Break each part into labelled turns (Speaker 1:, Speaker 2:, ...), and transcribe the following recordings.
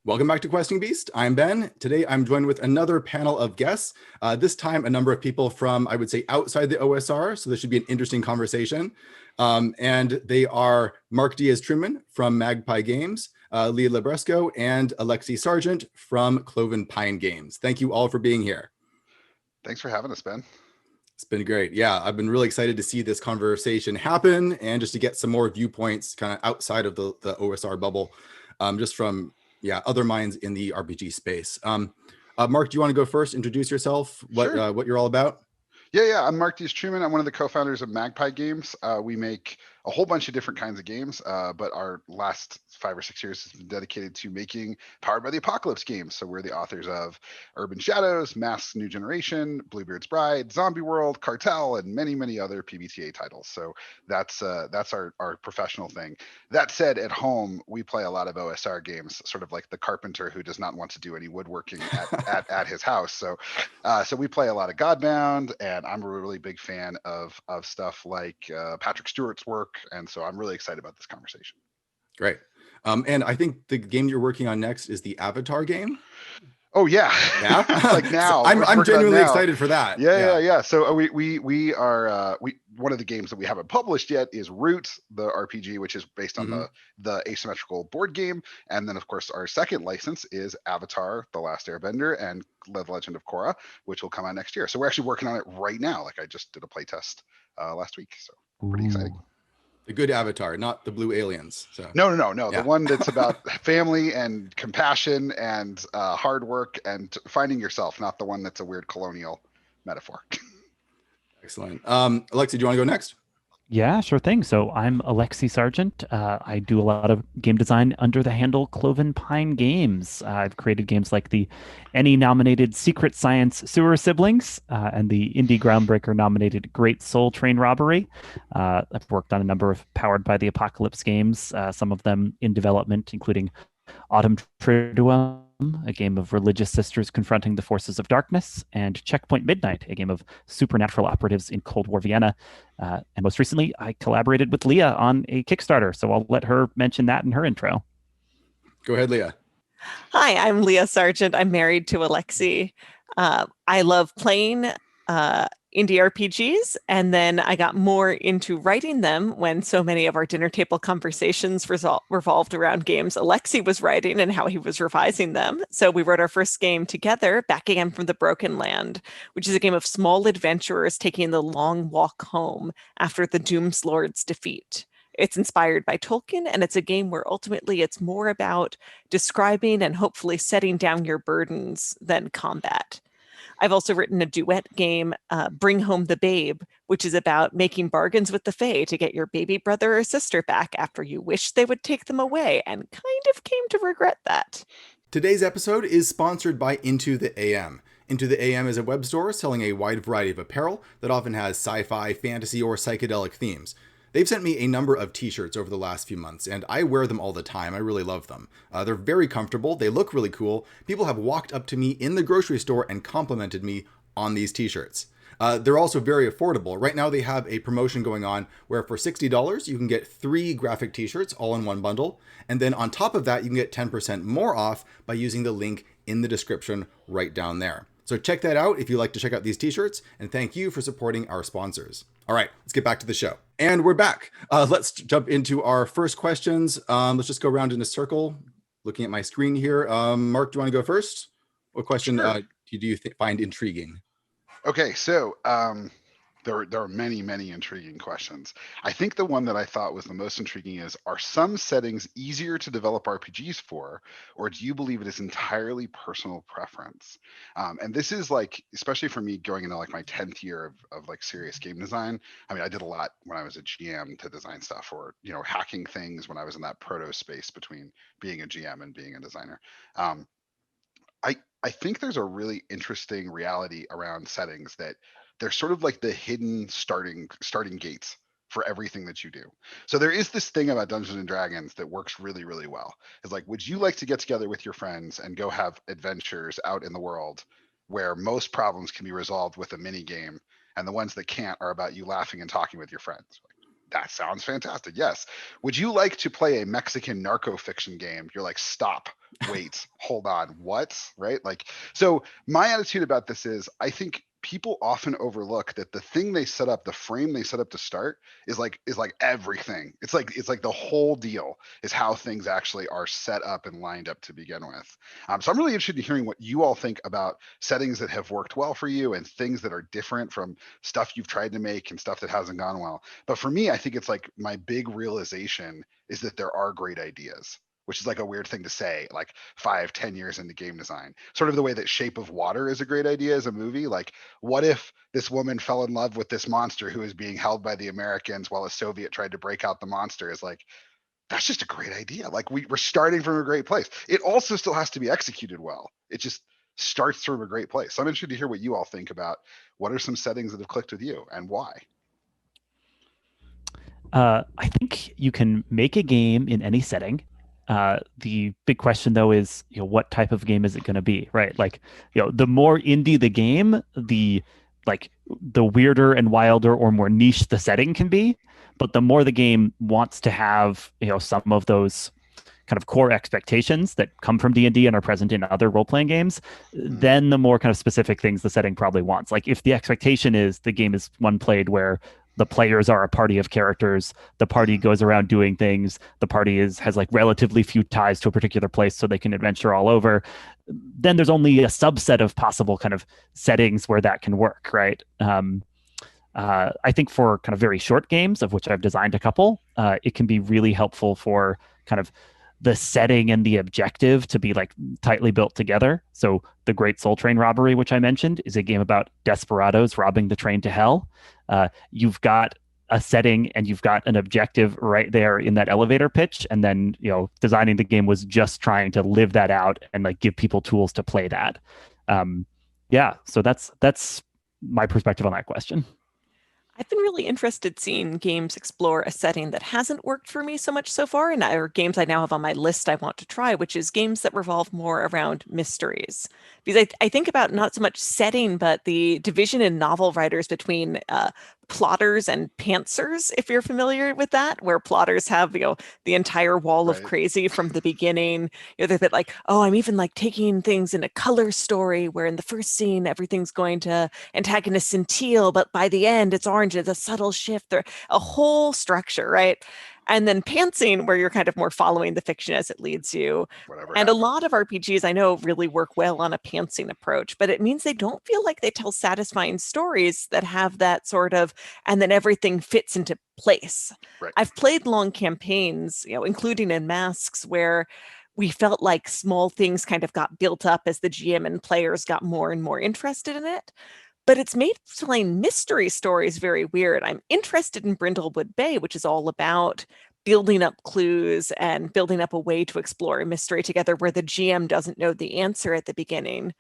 Speaker 1: Welcome back to Questing Beast. I'm Ben. Today I'm joined with another panel of guests. This time a number of people from, I would say, outside the OSR, so this should be an interesting conversation. And they are Mark Diaz-Truman from Magpie Games, Leah Labresco, and Alexi Sargent from Cloven Pine Games. Thank you all for being here.
Speaker 2: Thanks for having us, Ben.
Speaker 1: It's been great. Yeah, I've been really excited to see this conversation happen and just to get some more viewpoints kind of outside of the OSR bubble, just from other minds in the RPG space. Mark, do you want to go first? Introduce yourself,
Speaker 2: Sure.
Speaker 1: what you're all about?
Speaker 2: Yeah. I'm Mark Diaz-Truman. I'm one of the co-founders of Magpie Games. We make a whole bunch of different kinds of games, but our last 5 or 6 years has been dedicated to making Powered by the Apocalypse games. So we're the authors of Urban Shadows, Masks New Generation, Bluebeard's Bride, Zombie World, Cartel, and many, many other PBTA titles. So that's our professional thing. That said, at home, we play a lot of OSR games, sort of like the carpenter who does not want to do any woodworking at his house. So we play a lot of Godbound, and I'm a really big fan of stuff like Patrick Stewart's work, and so I'm really excited about this conversation.
Speaker 1: Great. And I think the game you're working on next is the Avatar game.
Speaker 2: Oh yeah. Like now.
Speaker 1: I'm genuinely excited for that.
Speaker 2: Yeah. So we are one of the games that we haven't published yet is Root, the RPG, which is based on the asymmetrical board game. And then of course our second license is Avatar, The Last Airbender, and The Legend of Korra, which will come out next year. So we're actually working on it right now. Like I just did a playtest last week. So pretty exciting.
Speaker 1: The good Avatar, not the blue aliens. So
Speaker 2: No. Yeah. The one that's about family and compassion and hard work and finding yourself, not the one that's a weird colonial metaphor.
Speaker 1: Excellent. Alexi, do you want to go next?
Speaker 3: Yeah, sure thing. So I'm Alexi Sargent. I do a lot of game design under the handle Cloven Pine Games. I've created games like the Emmy-nominated Secret Science Sewer Siblings and the Indie Groundbreaker-nominated Great Soul Train Robbery. I've worked on a number of Powered by the Apocalypse games, some of them in development, including Autumn Triduum, a game of religious sisters confronting the forces of darkness, and Checkpoint Midnight, a game of supernatural operatives in Cold War Vienna. And most recently, I collaborated with Leah on a Kickstarter, so I'll let her mention that in her intro.
Speaker 1: Go ahead, Leah.
Speaker 4: Hi, I'm Leah Sargent. I'm married to Alexi. I love playing indie RPGs, and then I got more into writing them when so many of our dinner table conversations revolved around games Alexi was writing and how he was revising them. So we wrote our first game together, Back Again from the Broken Land, which is a game of small adventurers taking the long walk home after the Doomslord's defeat. It's inspired by Tolkien, and it's a game where ultimately it's more about describing and hopefully setting down your burdens than combat. I've also written a duet game, Bring Home the Babe, which is about making bargains with the Fae to get your baby brother or sister back after you wish they would take them away and kind of came to regret that.
Speaker 1: Today's episode is sponsored by Into the AM. Into the AM is a web store selling a wide variety of apparel that often has sci-fi, fantasy, or psychedelic themes. They've sent me a number of t-shirts over the last few months, and I wear them all the time. I really love them. They're very comfortable. They look really cool. People have walked up to me in the grocery store and complimented me on these t-shirts. They're also very affordable. Right now they have a promotion going on where for $60, you can get 3 graphic t-shirts all in one bundle. And then on top of that, you can get 10% more off by using the link in the description right down there. So check that out if you like to check out these t-shirts, and thank you for supporting our sponsors. All right, let's get back to the show. And we're back. Let's jump into our first questions. Let's just go around in a circle, looking at my screen here. Mark, do you want to go first? What question do you find intriguing?
Speaker 2: Okay, so there are many, many intriguing questions. I think the one that I thought was the most intriguing is, are some settings easier to develop RPGs for, or do you believe it is entirely personal preference? And this is like, especially for me going into like my 10th year of like serious game design. I mean, I did a lot when I was a GM to design stuff, or, you know, hacking things when I was in that proto space between being a GM and being a designer. I think there's a really interesting reality around settings that they're sort of like the hidden starting gates for everything that you do. So there is this thing about Dungeons and Dragons that works really, really well. It's like, would you like to get together with your friends and go have adventures out in the world where most problems can be resolved with a mini game, and the ones that can't are about you laughing and talking with your friends? That sounds fantastic. Yes. Would you like to play a Mexican narco fiction game? You're like, stop, wait, hold on, what? Right? Like, so my attitude about this is, I think people often overlook that the thing they set up, the frame they set up to start, is like everything. It's like the whole deal is how things actually are set up and lined up to begin with. So I'm really interested in hearing what you all think about settings that have worked well for you and things that are different from stuff you've tried to make and stuff that hasn't gone well. But for me, I think it's like my big realization is that there are great ideas, which is like a weird thing to say, like 5-10 years into game design. Sort of the way that Shape of Water is a great idea as a movie. Like, what if this woman fell in love with this monster who is being held by the Americans while a Soviet tried to break out the monster? Is like, that's just a great idea. Like, we're starting from a great place. It also still has to be executed well. It just starts from a great place. So I'm interested to hear what you all think about what are some settings that have clicked with you and why.
Speaker 3: I think you can make a game in any setting. The big question though is, what type of game is it going to be, right? Like, the more indie the game, the weirder and wilder or more niche the setting can be. But the more the game wants to have, some of those kind of core expectations that come from D&D and are present in other role-playing games, then the more kind of specific things the setting probably wants. Like, if the expectation is the game is one played where the players are a party of characters, the party goes around doing things, the party has like relatively few ties to a particular place so they can adventure all over, then there's only a subset of possible kind of settings where that can work, right? I think for kind of very short games, of which I've designed a couple, it can be really helpful for kind of the setting and the objective to be like tightly built together. So the Great Soul Train Robbery, which I mentioned, is a game about desperados robbing the train to hell. You've got a setting and you've got an objective right there in that elevator pitch. And then, designing the game was just trying to live that out and like give people tools to play that. So that's my perspective on that question.
Speaker 4: I've been really interested seeing games explore a setting that hasn't worked for me so much so far, and or games I now have on my list I want to try, which is games that revolve more around mysteries. Because I think about not so much setting, but the division in novel writers between plotters and pantsers, if you're familiar with that, where plotters have, the entire wall of crazy from the beginning. They're a bit like, oh, I'm even like taking things in a color story where in the first scene, everything's going to antagonists in teal, but by the end, it's orange. It's a subtle shift or a whole structure, right? And then pantsing, where you're kind of more following the fiction as it leads you. And a lot of RPGs I know really work well on a pantsing approach, but it means they don't feel like they tell satisfying stories that have that sort of, and then everything fits into place.
Speaker 2: Right.
Speaker 4: I've played long campaigns, including in Masks, where we felt like small things kind of got built up as the GM and players got more and more interested in it. But it's made telling mystery stories very weird. I'm interested in Brindlewood Bay, which is all about building up clues and building up a way to explore a mystery together where the GM doesn't know the answer at the beginning.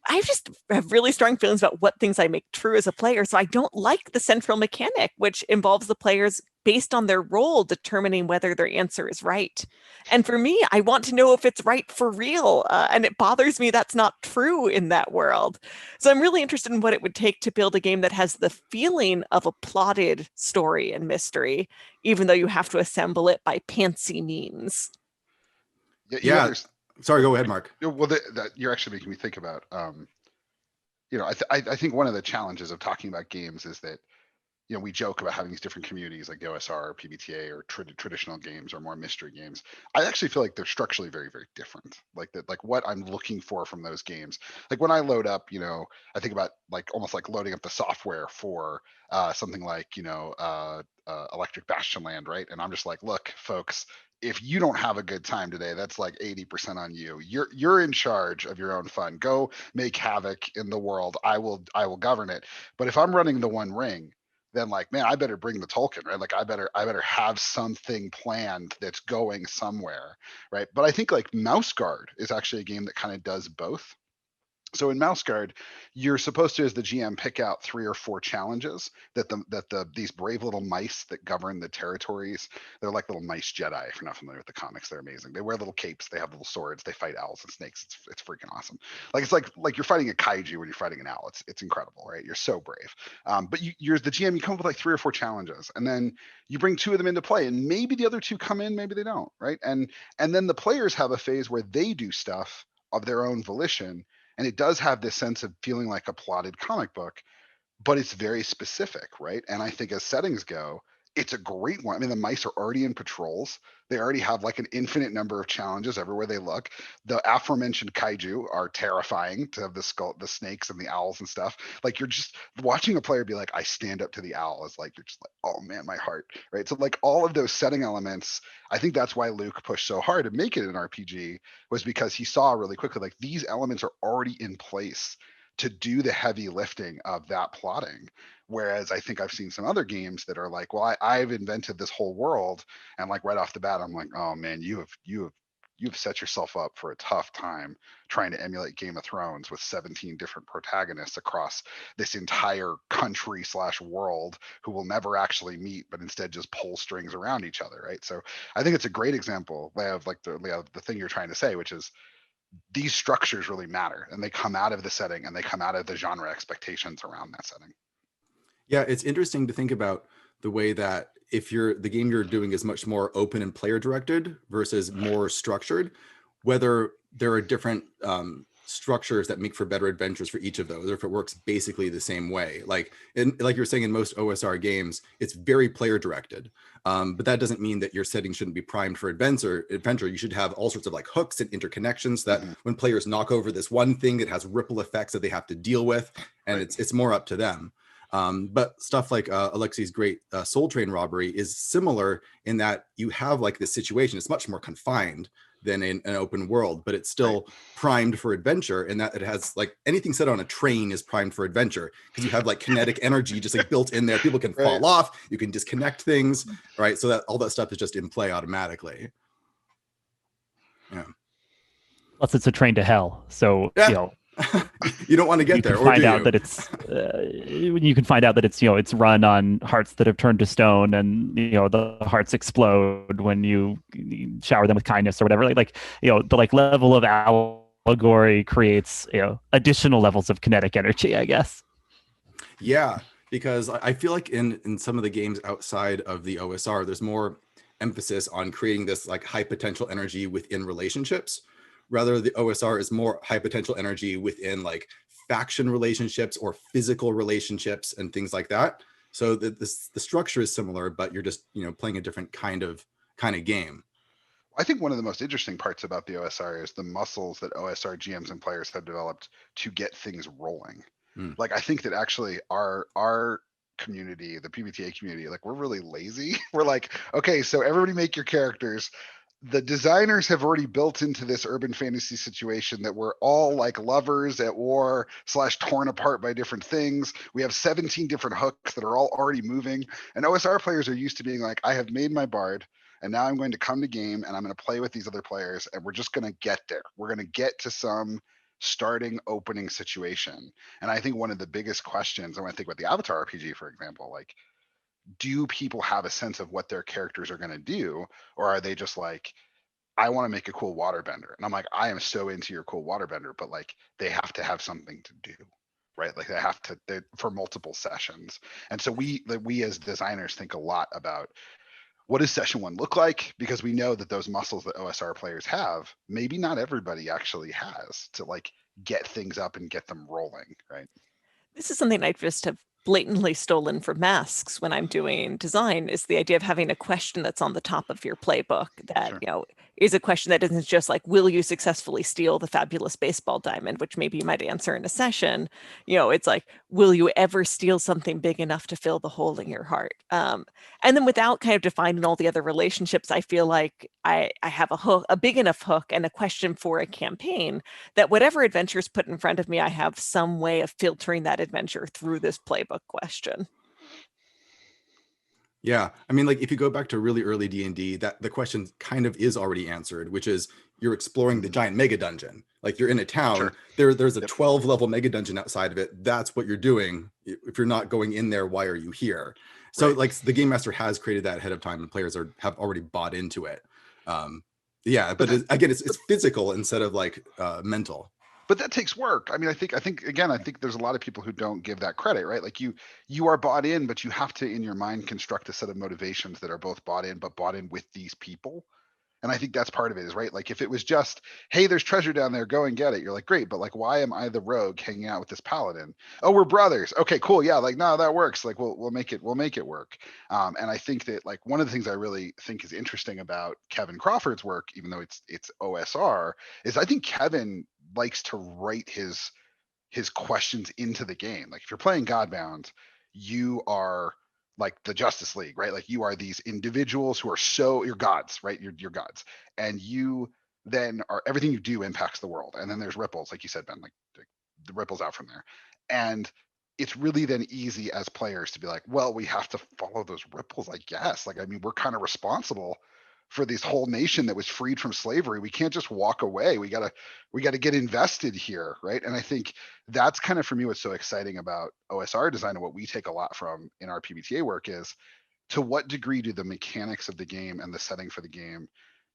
Speaker 4: I just have really strong feelings about what things I make true as a player. So I don't like the central mechanic, which involves the players based on their role determining whether their answer is right. And for me, I want to know if it's right for real. And it bothers me that's not true in that world. So I'm really interested in what it would take to build a game that has the feeling of a plotted story and mystery, even though you have to assemble it by pantsy means.
Speaker 1: Yeah. Sorry, go ahead, Mark.
Speaker 2: Well, that you're actually making me think about, I think one of the challenges of talking about games is that, we joke about having these different communities like the OSR or PBTA or traditional games or more mystery games. I actually feel like they're structurally very, very different. Like that, like what I'm looking for from those games. Like when I load up, I think about like almost like loading up the software for something like, Electric Bastion Land, right? And I'm just like, look, folks, if you don't have a good time today, that's like 80% on you. You're in charge of your own fun. Go make havoc in the world. I will govern it. But if I'm running the One Ring, then like, man, I better bring the Tolkien, right? Like I better have something planned that's going somewhere, right? But I think like Mouse Guard is actually a game that kind of does both. So in Mouse Guard, you're supposed to, as the GM, pick out 3 or 4 challenges that these brave little mice that govern the territories. They're like little mice Jedi. If you're not familiar with the comics, they're amazing. They wear little capes. They have little swords. They fight owls and snakes. It's freaking awesome. Like it's like you're fighting a kaiju when you're fighting an owl. It's incredible, right? You're so brave. But you're the GM. You come up with like 3 or 4 challenges, and then you bring 2 of them into play, and maybe the other 2 come in, maybe they don't, right? And then the players have a phase where they do stuff of their own volition. And it does have this sense of feeling like a plotted comic book, but it's very specific, right? And I think as settings go, it's a great one. I mean, the mice are already in patrols. They already have like an infinite number of challenges everywhere they look. The aforementioned kaiju are terrifying to have the snakes and the owls and stuff. Like you're just watching a player be like, I stand up to the owl. It's like, you're just like, oh man, my heart, right? So like all of those setting elements, I think that's why Luke pushed so hard to make it an RPG, was because he saw really quickly, like these elements are already in place to do the heavy lifting of that plotting. Whereas I think I've seen some other games that are like, well, I've invented this whole world, and like right off the bat, I'm like, oh man, you've set yourself up for a tough time trying to emulate Game of Thrones with 17 different protagonists across this entire country / world who will never actually meet, but instead just pull strings around each other, right? So I think it's a great example of like the thing you're trying to say, which is these structures really matter, and they come out of the setting and they come out of the genre expectations around that setting.
Speaker 1: Yeah, it's interesting to think about the way that if the game you're doing is much more open and player directed versus more structured, whether there are different structures that make for better adventures for each of those, or if it works basically the same way. Like you were saying, in most OSR games, it's very player directed, but that doesn't mean that your setting shouldn't be primed for adventure. You should have all sorts of like hooks and interconnections that when players knock over this one thing, it has ripple effects that they have to deal with, and it's more up to them. But stuff like Alexi's great Soul Train robbery is similar in that you have like this situation. It's much more confined than in an open world, but it's still primed for adventure, in that it has like anything set on a train is primed for adventure, because you have like kinetic energy just like built in there. People can fall off, you can disconnect things, right? So that all that stuff is just in play automatically. Yeah.
Speaker 3: Plus, it's a train to hell. So,
Speaker 1: you don't want to get there, or
Speaker 3: find out that it's you can find out that it's run on hearts that have turned to stone, and the hearts explode when you shower them with kindness or whatever. The level of allegory creates additional levels of kinetic energy, I guess.
Speaker 1: Yeah, because I feel like in some of the games outside of the OSR, there's more emphasis on creating this like high potential energy within relationships. Rather, the OSR is more high potential energy within like faction relationships or physical relationships and things like that. So the structure is similar, but you're just playing a different kind of game.
Speaker 2: I think one of the most interesting parts about the OSR is the muscles that OSR GMs and players have developed to get things rolling. Like I think that actually our community, the PBTA community, like we're really lazy. We're like, okay, so everybody make your characters. The designers have already built into this urban fantasy situation that we're all like lovers at war / torn apart by different things. We have 17 different hooks that are all already moving. And OSR players are used to being like, I have made my bard, and now I'm going to come to game and I'm going to play with these other players, and we're just going to get there. We're going to get to some starting opening situation. And I think one of the biggest questions, when I think about the Avatar RPG, for example, like, do people have a sense of what their characters are going to do, or are they just like, I want to make a cool waterbender, and I'm like, I am so into your cool waterbender, but like they have to have something to do, right? Like they have to for multiple sessions. And so we as designers think a lot about what does session 1 look like, because we know that those muscles that OSR players have, maybe not everybody actually has, to like get things up and get them rolling, right?
Speaker 4: This is something I just have blatantly stolen from masks when I'm doing design, is the idea of having a question that's on the top of your playbook that, is a question that isn't just like, will you successfully steal the fabulous baseball diamond, which maybe you might answer in a session. It's like, will you ever steal something big enough to fill the hole in your heart? And then without kind of defining all the other relationships, I feel like I have a big enough hook and a question for a campaign that whatever adventure is put in front of me, I have some way of filtering that adventure through this playbook question.
Speaker 1: Yeah, I mean, like if you go back to really early D&D, that the question kind of is already answered, which is you're exploring the giant mega dungeon. Like you're in a town, there's a 12 level mega dungeon outside of it. That's what you're doing. If you're not going in there, why are you here? So like the game master has created that ahead of time, and players have already bought into it. Yeah, but again, it's physical instead of like mental.
Speaker 2: But that takes work. I mean, I think there's a lot of people who don't give that credit, right? Like you are bought in, but you have to in your mind construct a set of motivations that are both bought in, but bought in with these people. And I think that's part of it is, right? Like if it was just, hey, there's treasure down there, go and get it. You're like, great, but like, why am I the rogue hanging out with this paladin? Oh, we're brothers. Okay, cool. Yeah, like no, that works. Like we'll make it work. And I think that like one of the things I really think is interesting about Kevin Crawford's work, even though it's OSR, is I think Kevin likes to write his questions into the game. Like if you're playing Godbound, you are like the Justice League, right? Like you are these individuals who are you're gods, right? You're gods. And you then are, everything you do impacts the world. And then there's ripples, like you said, Ben, like the ripples out from there. And it's really then easy as players to be like, well, we have to follow those ripples, I guess. Like, I mean, we're kind of responsible for this whole nation that was freed from slavery. We can't just walk away. We gotta get invested here, right? And I think that's kind of for me what's so exciting about OSR design and what we take a lot from in our PBTA work is to what degree do the mechanics of the game and the setting for the game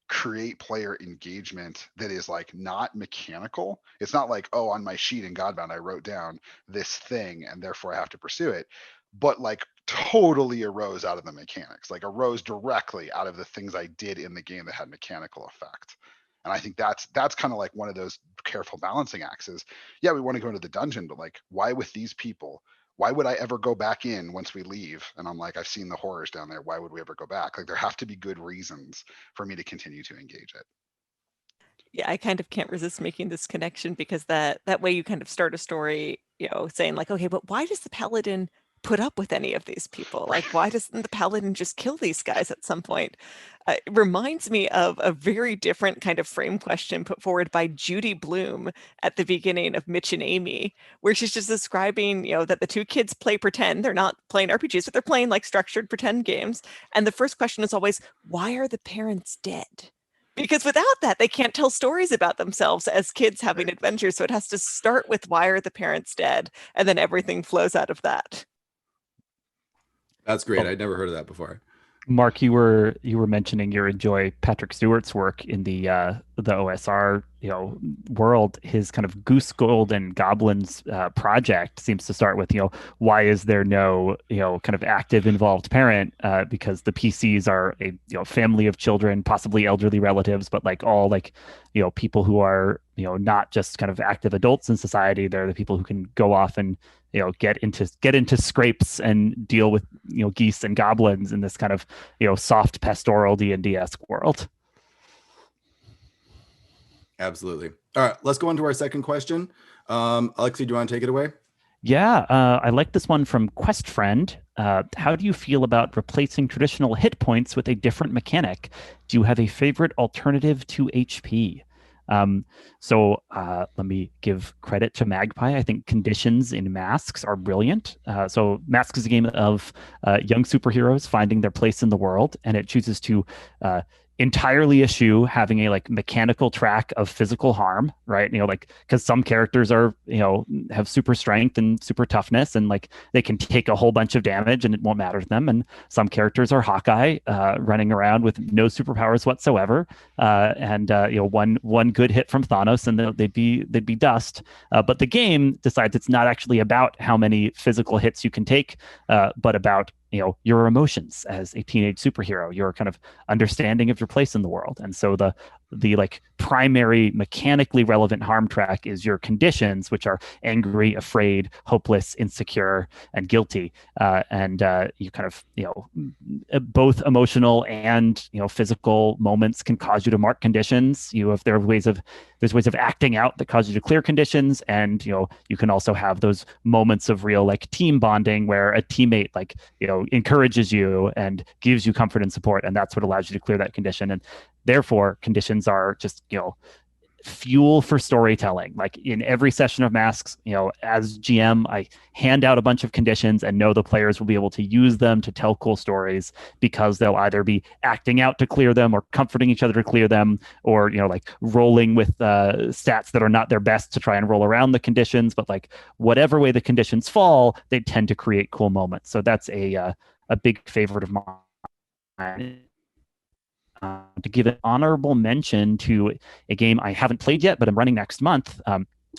Speaker 2: create player engagement that is like not mechanical. It's not like, oh, on my sheet in Godbound I wrote down this thing and therefore I have to pursue it, but like totally arose out of the mechanics, like arose directly out of the things I did in the game that had mechanical effect. And I think that's kind of like one of those careful balancing acts is, yeah, we want to go into the dungeon, but like, why with these people? Why would I ever go back in once we leave? And I'm like, I've seen the horrors down there. Why would we ever go back? Like there have to be good reasons for me to continue to engage it.
Speaker 4: Yeah, I kind of can't resist making this connection because that way you kind of start a story, saying like, okay, but why does the paladin put up with any of these people? Like, why doesn't the paladin just kill these guys at some point? It reminds me of a very different kind of frame question put forward by Judy Bloom at the beginning of Mitch and Amy, where she's just describing, that the two kids play pretend. They're not playing RPGs, but they're playing like structured pretend games. And the first question is always, why are the parents dead? Because without that, they can't tell stories about themselves as kids having adventures. So it has to start with why are the parents dead? And then everything flows out of that.
Speaker 1: That's great. I'd never heard of that before.
Speaker 3: Mark, you were mentioning you enjoy Patrick Stewart's work in the OSR world. His kind of Goose Gold and Goblins project seems to start with why is there no kind of active involved parent, because the PCs are a family of children, possibly elderly relatives, but like all like people who are not just kind of active adults in society. They're the people who can go off and get into scrapes and deal with geese and goblins in this kind of soft pastoral D&D-esque world.
Speaker 1: Absolutely. All right, let's go on to our second question. Alexi, do you want to take it away?
Speaker 3: Yeah, I like this one from Quest Friend. How do you feel about replacing traditional hit points with a different mechanic? Do you have a favorite alternative to HP? So let me give credit to Magpie. I think conditions in Masks are brilliant. So Masks is a game of young superheroes finding their place in the world, and it chooses to entirely eschew having a like mechanical track of physical harm, right? Like because some characters are have super strength and super toughness, and like they can take a whole bunch of damage and it won't matter to them. And some characters are Hawkeye, running around with no superpowers whatsoever, and one good hit from Thanos and they'd be dust. But the game decides it's not actually about how many physical hits you can take, but about your emotions as a teenage superhero, your kind of understanding of your place in the world. And so the like primary mechanically relevant harm track is your conditions, which are angry, afraid, hopeless, insecure, and guilty. And you kind of both emotional and physical moments can cause you to mark conditions. There's ways of acting out that cause you to clear conditions, and you can also have those moments of real like team bonding where a teammate like encourages you and gives you comfort and support, and that's what allows you to clear that condition. And therefore conditions are just fuel for storytelling. Like in every session of Masks, as GM, I hand out a bunch of conditions and know the players will be able to use them to tell cool stories, because they'll either be acting out to clear them or comforting each other to clear them, or like rolling with stats that are not their best to try and roll around the conditions. But like whatever way the conditions fall, they tend to create cool moments. So that's a big favorite of mine. To give an honorable mention to a game I haven't played yet, but I'm running next month.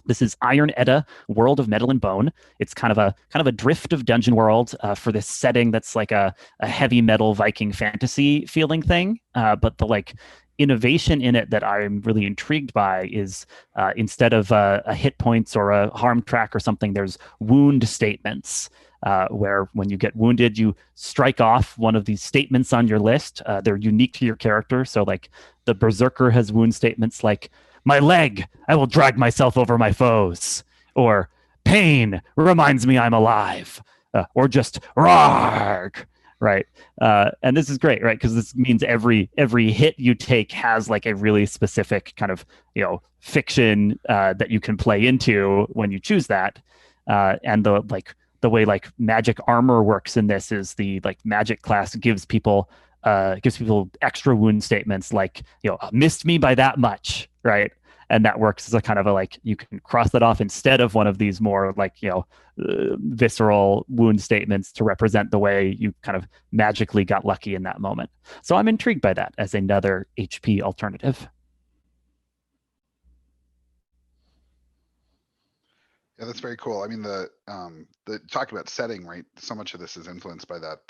Speaker 3: This is Iron Edda, World of Metal and Bone. It's kind of a drift of dungeon world for this setting that's like a heavy metal Viking fantasy feeling thing. But the like innovation in it that I'm really intrigued by is instead of a hit points or a harm track or something, there's wound statements. Where when you get wounded, you strike off one of these statements on your list. They're unique to your character. So like the Berserker has wound statements like, my leg, I will drag myself over my foes. Or pain reminds me I'm alive. Or just rarg, right? And this is great, right? Because this means every hit you take has like a really specific kind of, fiction that you can play into when you choose that. And the way like magic armor works in this is the like magic class gives people extra wound statements like, missed me by that much, right? And that works as a kind of a like, you can cross that off instead of one of these more like, visceral wound statements to represent the way you kind of magically got lucky in that moment. So I'm intrigued by that as another HP alternative.
Speaker 2: Yeah, that's very cool. I mean, the talk about setting, right? So much of this is influenced by that.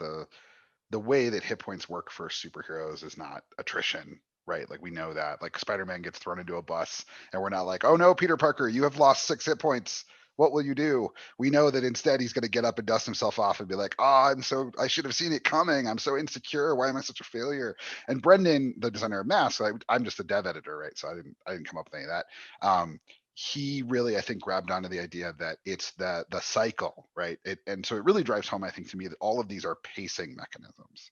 Speaker 2: The way that hit points work for superheroes is not attrition, right? Like we know that. Like Spider-Man gets thrown into a bus, and we're not like, oh no, Peter Parker, you have lost 6 hit points. What will you do? We know that instead he's going to get up and dust himself off and be like, oh, I should have seen it coming. I'm so insecure. Why am I such a failure? And Brendan, the designer of masks, I'm just a dev editor, right? So I didn't come up with any of that. He really, I think, grabbed onto the idea that it's the cycle, right? And so it really drives home, I think, to me that all of these are pacing mechanisms.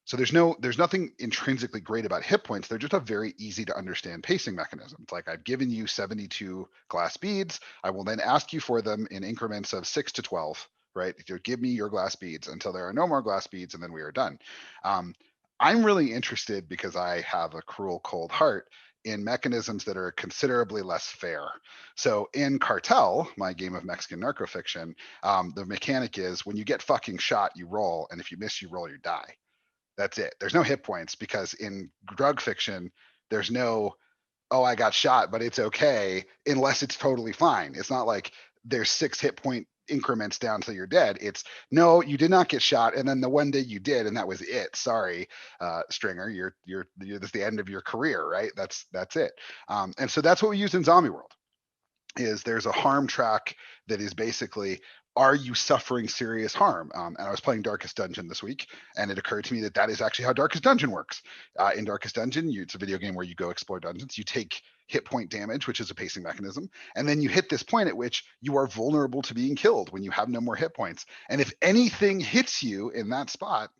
Speaker 2: So there's nothing intrinsically great about hit points. They're just a very easy to understand pacing mechanism. It's like I've given you 72 glass beads. I will then ask you for them in increments of 6 to 12, right? You give me your glass beads until there are no more glass beads, and then we are done. I'm really interested because I have a cruel, cold heart in mechanisms that are considerably less fair. So in Cartel, my game of Mexican narco fiction, the mechanic is when you get fucking shot, you roll, and if you miss, you roll, you die. That's it. There's no hit points because in drug fiction, there's no, oh, I got shot, but it's okay, unless it's totally fine. It's not like there's 6 hit point increments down till you're dead. It's no, you did not get shot, and then the one day you did, and that was it. Sorry, Stringer, you're that's the end of your career, right? That's it. And so that's what we use in Zombie World. Is there's a harm track that is basically, are you suffering serious harm? And I was playing Darkest Dungeon this week, and it occurred to me that is actually how Darkest Dungeon works. In Darkest Dungeon, it's a video game where you go explore dungeons. You take hit point damage, which is a pacing mechanism, and then you hit this point at which you are vulnerable to being killed when you have no more hit points. And if anything hits you in that spot,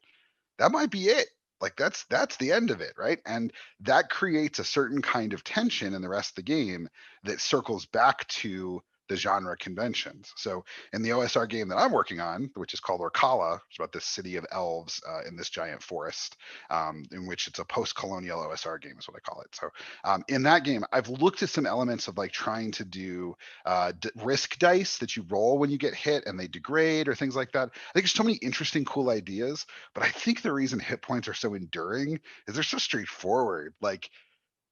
Speaker 2: that might be it. Like that's the end of it, right? And that creates a certain kind of tension in the rest of the game that circles back to the genre conventions. So in the OSR game that I'm working on, which is called Orkala, it's about this city of elves in this giant forest, in which it's a post-colonial OSR game is what I call it. So in that game, I've looked at some elements of like trying to do risk dice that you roll when you get hit and they degrade or things like that. I think there's so many interesting, cool ideas, but I think the reason hit points are so enduring is they're so straightforward. Like,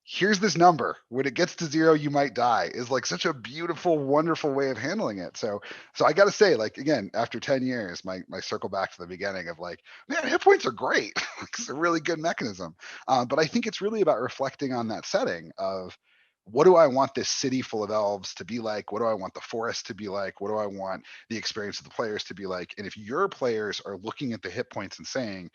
Speaker 2: here's this number. When it gets to 0, you might die is like such a beautiful, wonderful way of handling it. So I got to say, like, again, after 10 years, my circle back to the beginning of like, man, hit points are great. It's a really good mechanism. But I think it's really about reflecting on that setting of what do I want this city full of elves to be like? What do I want the forest to be like? What do I want the experience of the players to be like? And if your players are looking at the hit points and saying,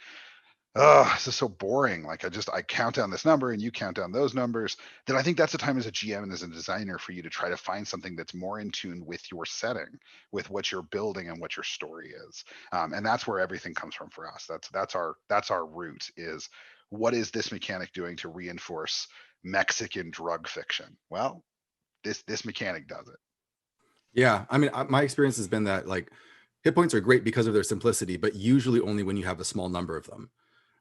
Speaker 2: oh, this is so boring. Like I count down this number and you count down those numbers. Then I think that's the time as a GM and as a designer for you to try to find something that's more in tune with your setting, with what you're building and what your story is. And that's where everything comes from for us. That's our root is what is this mechanic doing to reinforce Mexican drug fiction? Well, this mechanic does it.
Speaker 1: Yeah, I mean, my experience has been that like hit points are great because of their simplicity, but usually only when you have a small number of them.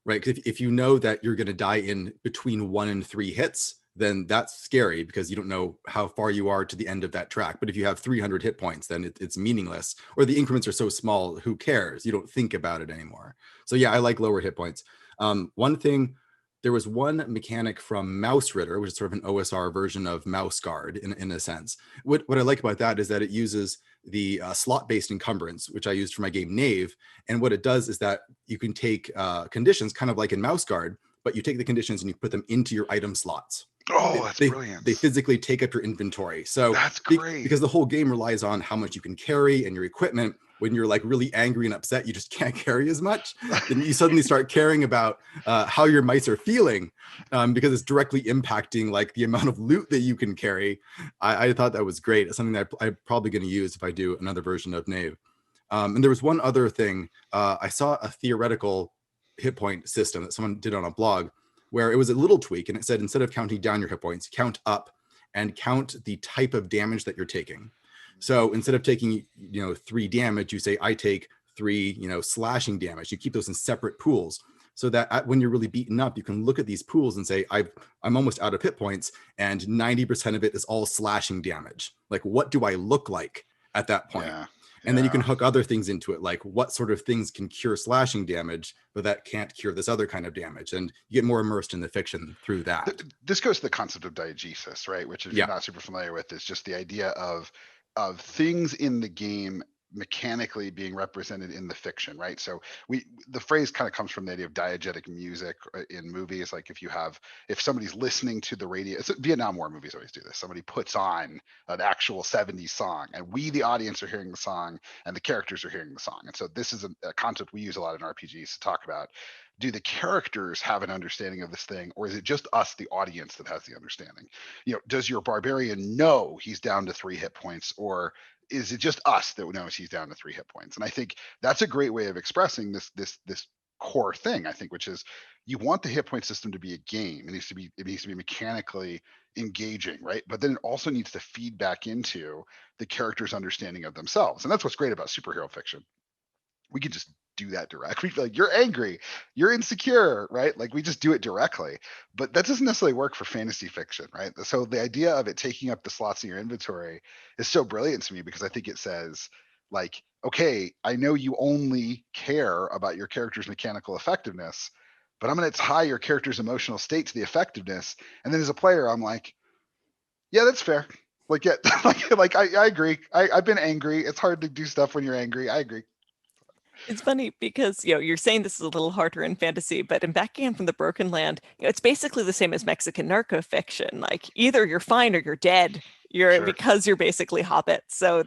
Speaker 1: Right? Because if you know that you're going to die in between 1 and 3 hits, then that's scary because you don't know how far you are to the end of that track. But if you have 300 hit points, then it's meaningless. Or the increments are so small, who cares? You don't think about it anymore. So yeah, I like lower hit points. One thing, there was one mechanic from Mouse Ritter, which is sort of an OSR version of Mouse Guard in a sense. What I like about that is that it uses the slot-based encumbrance, which I used for my game Knave. And what it does is that you can take conditions kind of like in Mouse Guard, but you take the conditions and you put them into your item slots.
Speaker 2: Oh, that's brilliant.
Speaker 1: They physically take up your inventory. So
Speaker 2: that's great.
Speaker 1: Because the whole game relies on how much you can carry and your equipment. When you're like really angry and upset, you just can't carry as much. Then you suddenly start caring about how your mice are feeling, because it's directly impacting like the amount of loot that you can carry. I thought that was great. It's something that I'm probably going to use if I do another version of Knave. And there was one other thing. I saw a theoretical hit point system that someone did on a blog where it was a little tweak, and it said instead of counting down your hit points, count up and count the type of damage that you're taking. So instead of taking 3 damage, you say I take 3 slashing damage. You keep those in separate pools so that when you're really beaten up, you can look at these pools and say I'm almost out of hit points, and 90% of it is all slashing damage. Like, what do I look like at that point?
Speaker 2: Yeah.
Speaker 1: And then you can hook other things into it, like what sort of things can cure slashing damage, but that can't cure this other kind of damage. And you get more immersed in the fiction through that.
Speaker 2: This goes to the concept of diegesis, right? Which, if you're not super familiar with, is just the idea of things in the game mechanically being represented in the fiction, right? So the phrase kind of comes from the idea of diegetic music in movies. Like if somebody's listening to the radio, Vietnam War movies always do this. Somebody puts on an actual 70s song, and we, the audience, are hearing the song, and the characters are hearing the song. And so this is a concept we use a lot in RPGs to talk about. Do the characters have an understanding of this thing, or is it just us, the audience, that has the understanding? Does your barbarian know he's down to 3 hit points, or is it just us that knows he's down to 3 hit points? And I think that's a great way of expressing this core thing, I think, which is you want the hit point system to be a game. It needs to be mechanically engaging, right? But then it also needs to feed back into the character's understanding of themselves. And that's what's great about superhero fiction. We could just do that directly. Like, you're angry, you're insecure, right? Like, we just do it directly. But that doesn't necessarily work for fantasy fiction, right? So the idea of it taking up the slots in your inventory is so brilliant to me, because I think it says, like, okay, I know you only care about your character's mechanical effectiveness, but I'm going to tie your character's emotional state to the effectiveness. And then as a player, I'm like, yeah, that's fair. Like, yeah, I agree. I've been angry. It's hard to do stuff when you're angry. I agree.
Speaker 4: It's funny because, you're saying this is a little harder in fantasy, but in Backgammon from the Broken Land, it's basically the same as Mexican narco fiction. Like, either you're fine or you're dead. Because you're basically hobbits. So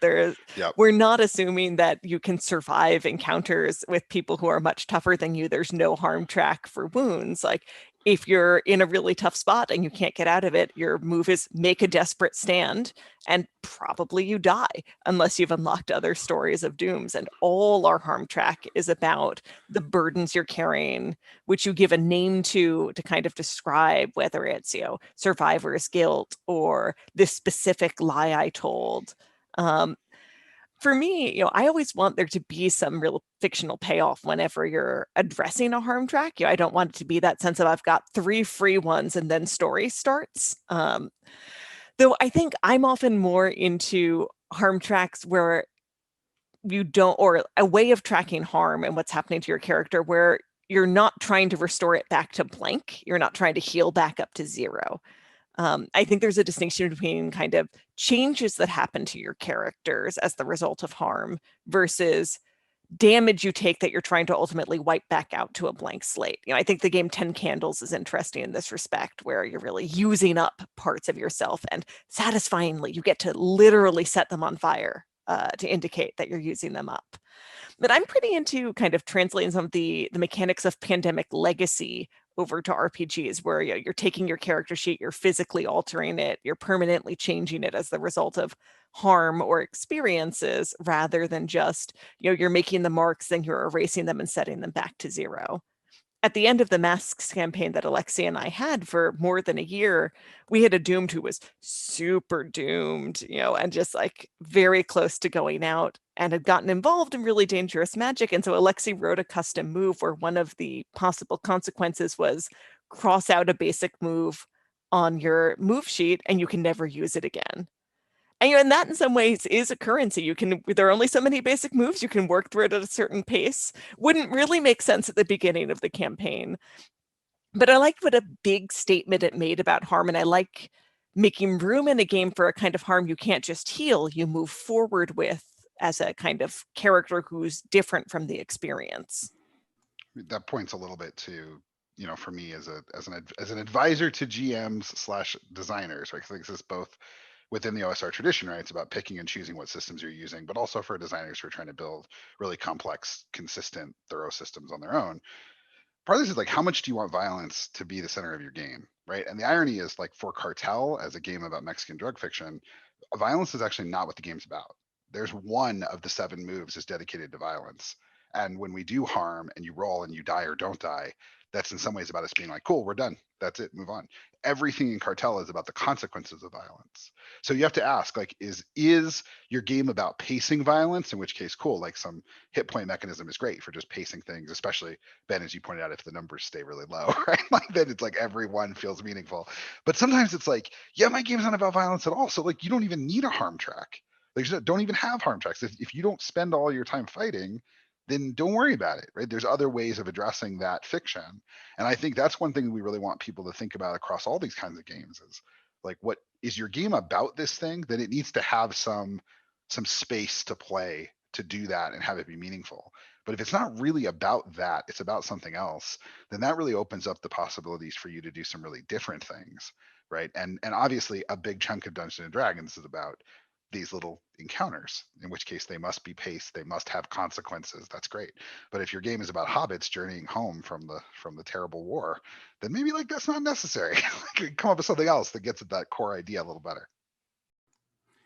Speaker 4: we're not assuming that you can survive encounters with people who are much tougher than you. There's no harm track for wounds. Like, if you're in a really tough spot and you can't get out of it, your move is make a desperate stand, and probably you die unless you've unlocked other stories of dooms. And all our harm track is about the burdens you're carrying, which you give a name to kind of describe whether it's, survivor's guilt or this specific lie I told. For me, I always want there to be some real fictional payoff whenever you're addressing a harm track. I don't want it to be that sense of I've got 3 free ones and then story starts. Though I think I'm often more into harm tracks where you don't, or a way of tracking harm and what's happening to your character where you're not trying to restore it back to blank. You're not trying to heal back up to 0. I think there's a distinction between kind of changes that happen to your characters as the result of harm versus damage you take that you're trying to ultimately wipe back out to a blank slate. I think the game 10 Candles is interesting in this respect, where you're really using up parts of yourself, and satisfyingly, you get to literally set them on fire to indicate that you're using them up. But I'm pretty into kind of translating some of the mechanics of Pandemic Legacy over to RPGs, where you're taking your character sheet, you're physically altering it, you're permanently changing it as the result of harm or experiences, rather than just, you're making the marks, then you're erasing them and setting them back to 0. At the end of the Masks campaign that Alexi and I had for more than a year, we had a doomed who was super doomed, and just like very close to going out, and had gotten involved in really dangerous magic. And so Alexi wrote a custom move where one of the possible consequences was cross out a basic move on your move sheet and you can never use it again. And that in some ways is a currency. There are only so many basic moves. You can work through it at a certain pace. Wouldn't really make sense at the beginning of the campaign. But I liked what a big statement it made about harm. And I like making room in a game for a kind of harm you can't just heal, you move forward with as a kind of character who's different from the experience.
Speaker 2: That points a little bit to for me as an advisor to GMs / designers, right? I think this is both within the OSR tradition, right? It's about picking and choosing what systems you're using, but also for designers who are trying to build really complex, consistent, thorough systems on their own. Part of this is like, how much do you want violence to be the center of your game, right? And the irony is, like, for Cartel, as a game about Mexican drug fiction, violence is actually not what the game's about. There's one of the 7 moves is dedicated to violence. And when we do harm and you roll and you die or don't die, that's in some ways about us being like, cool, we're done. That's it, move on. Everything in Cartel is about the consequences of violence. So you have to ask, like, is your game about pacing violence? In which case, cool, like some hit point mechanism is great for just pacing things, especially, Ben, as you pointed out, if the numbers stay really low, right? Like, then it's like every one feels meaningful. But sometimes it's like, yeah, my game's not about violence at all. So like, you don't even need a harm track. Like, don't even have harm tracks. If you don't spend all your time fighting, then don't worry about it, right? There's other ways of addressing that fiction. And I think that's one thing we really want people to think about across all these kinds of games is, like, what is your game about this thing? Then it needs to have some space to play to do that and have it be meaningful. But if it's not really about that, it's about something else, then that really opens up the possibilities for you to do some really different things, right? And obviously a big chunk of Dungeons and Dragons is about these little encounters, in which case they must be paced, they must have consequences. That's great. But if your game is about hobbits journeying home from the terrible war, then maybe, like, that's not necessary. Come up with something else that gets at that core idea a little better.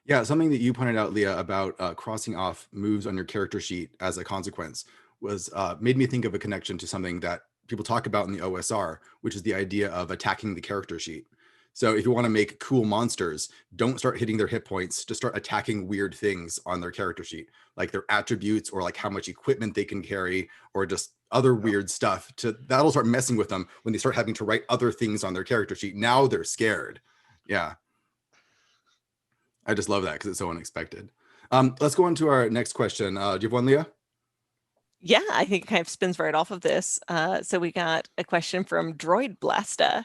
Speaker 1: Yeah, something that you pointed out, Leah, about crossing off moves on your character sheet as a consequence was made me think of a connection to something that people talk about in the OSR, which is the idea of attacking the character sheet. So if you want to make cool monsters, don't start hitting their hit points, just start attacking weird things on their character sheet, like their attributes or like how much equipment they can carry or just other weird stuff. That'll start messing with them when they start having to write other things on their character sheet. Now they're scared. Yeah. I just love that because it's so unexpected. Let's go on to our next question. Do you have one, Leah?
Speaker 4: Yeah, I think it kind of spins right off of this. So we got a question from Droid Blasta.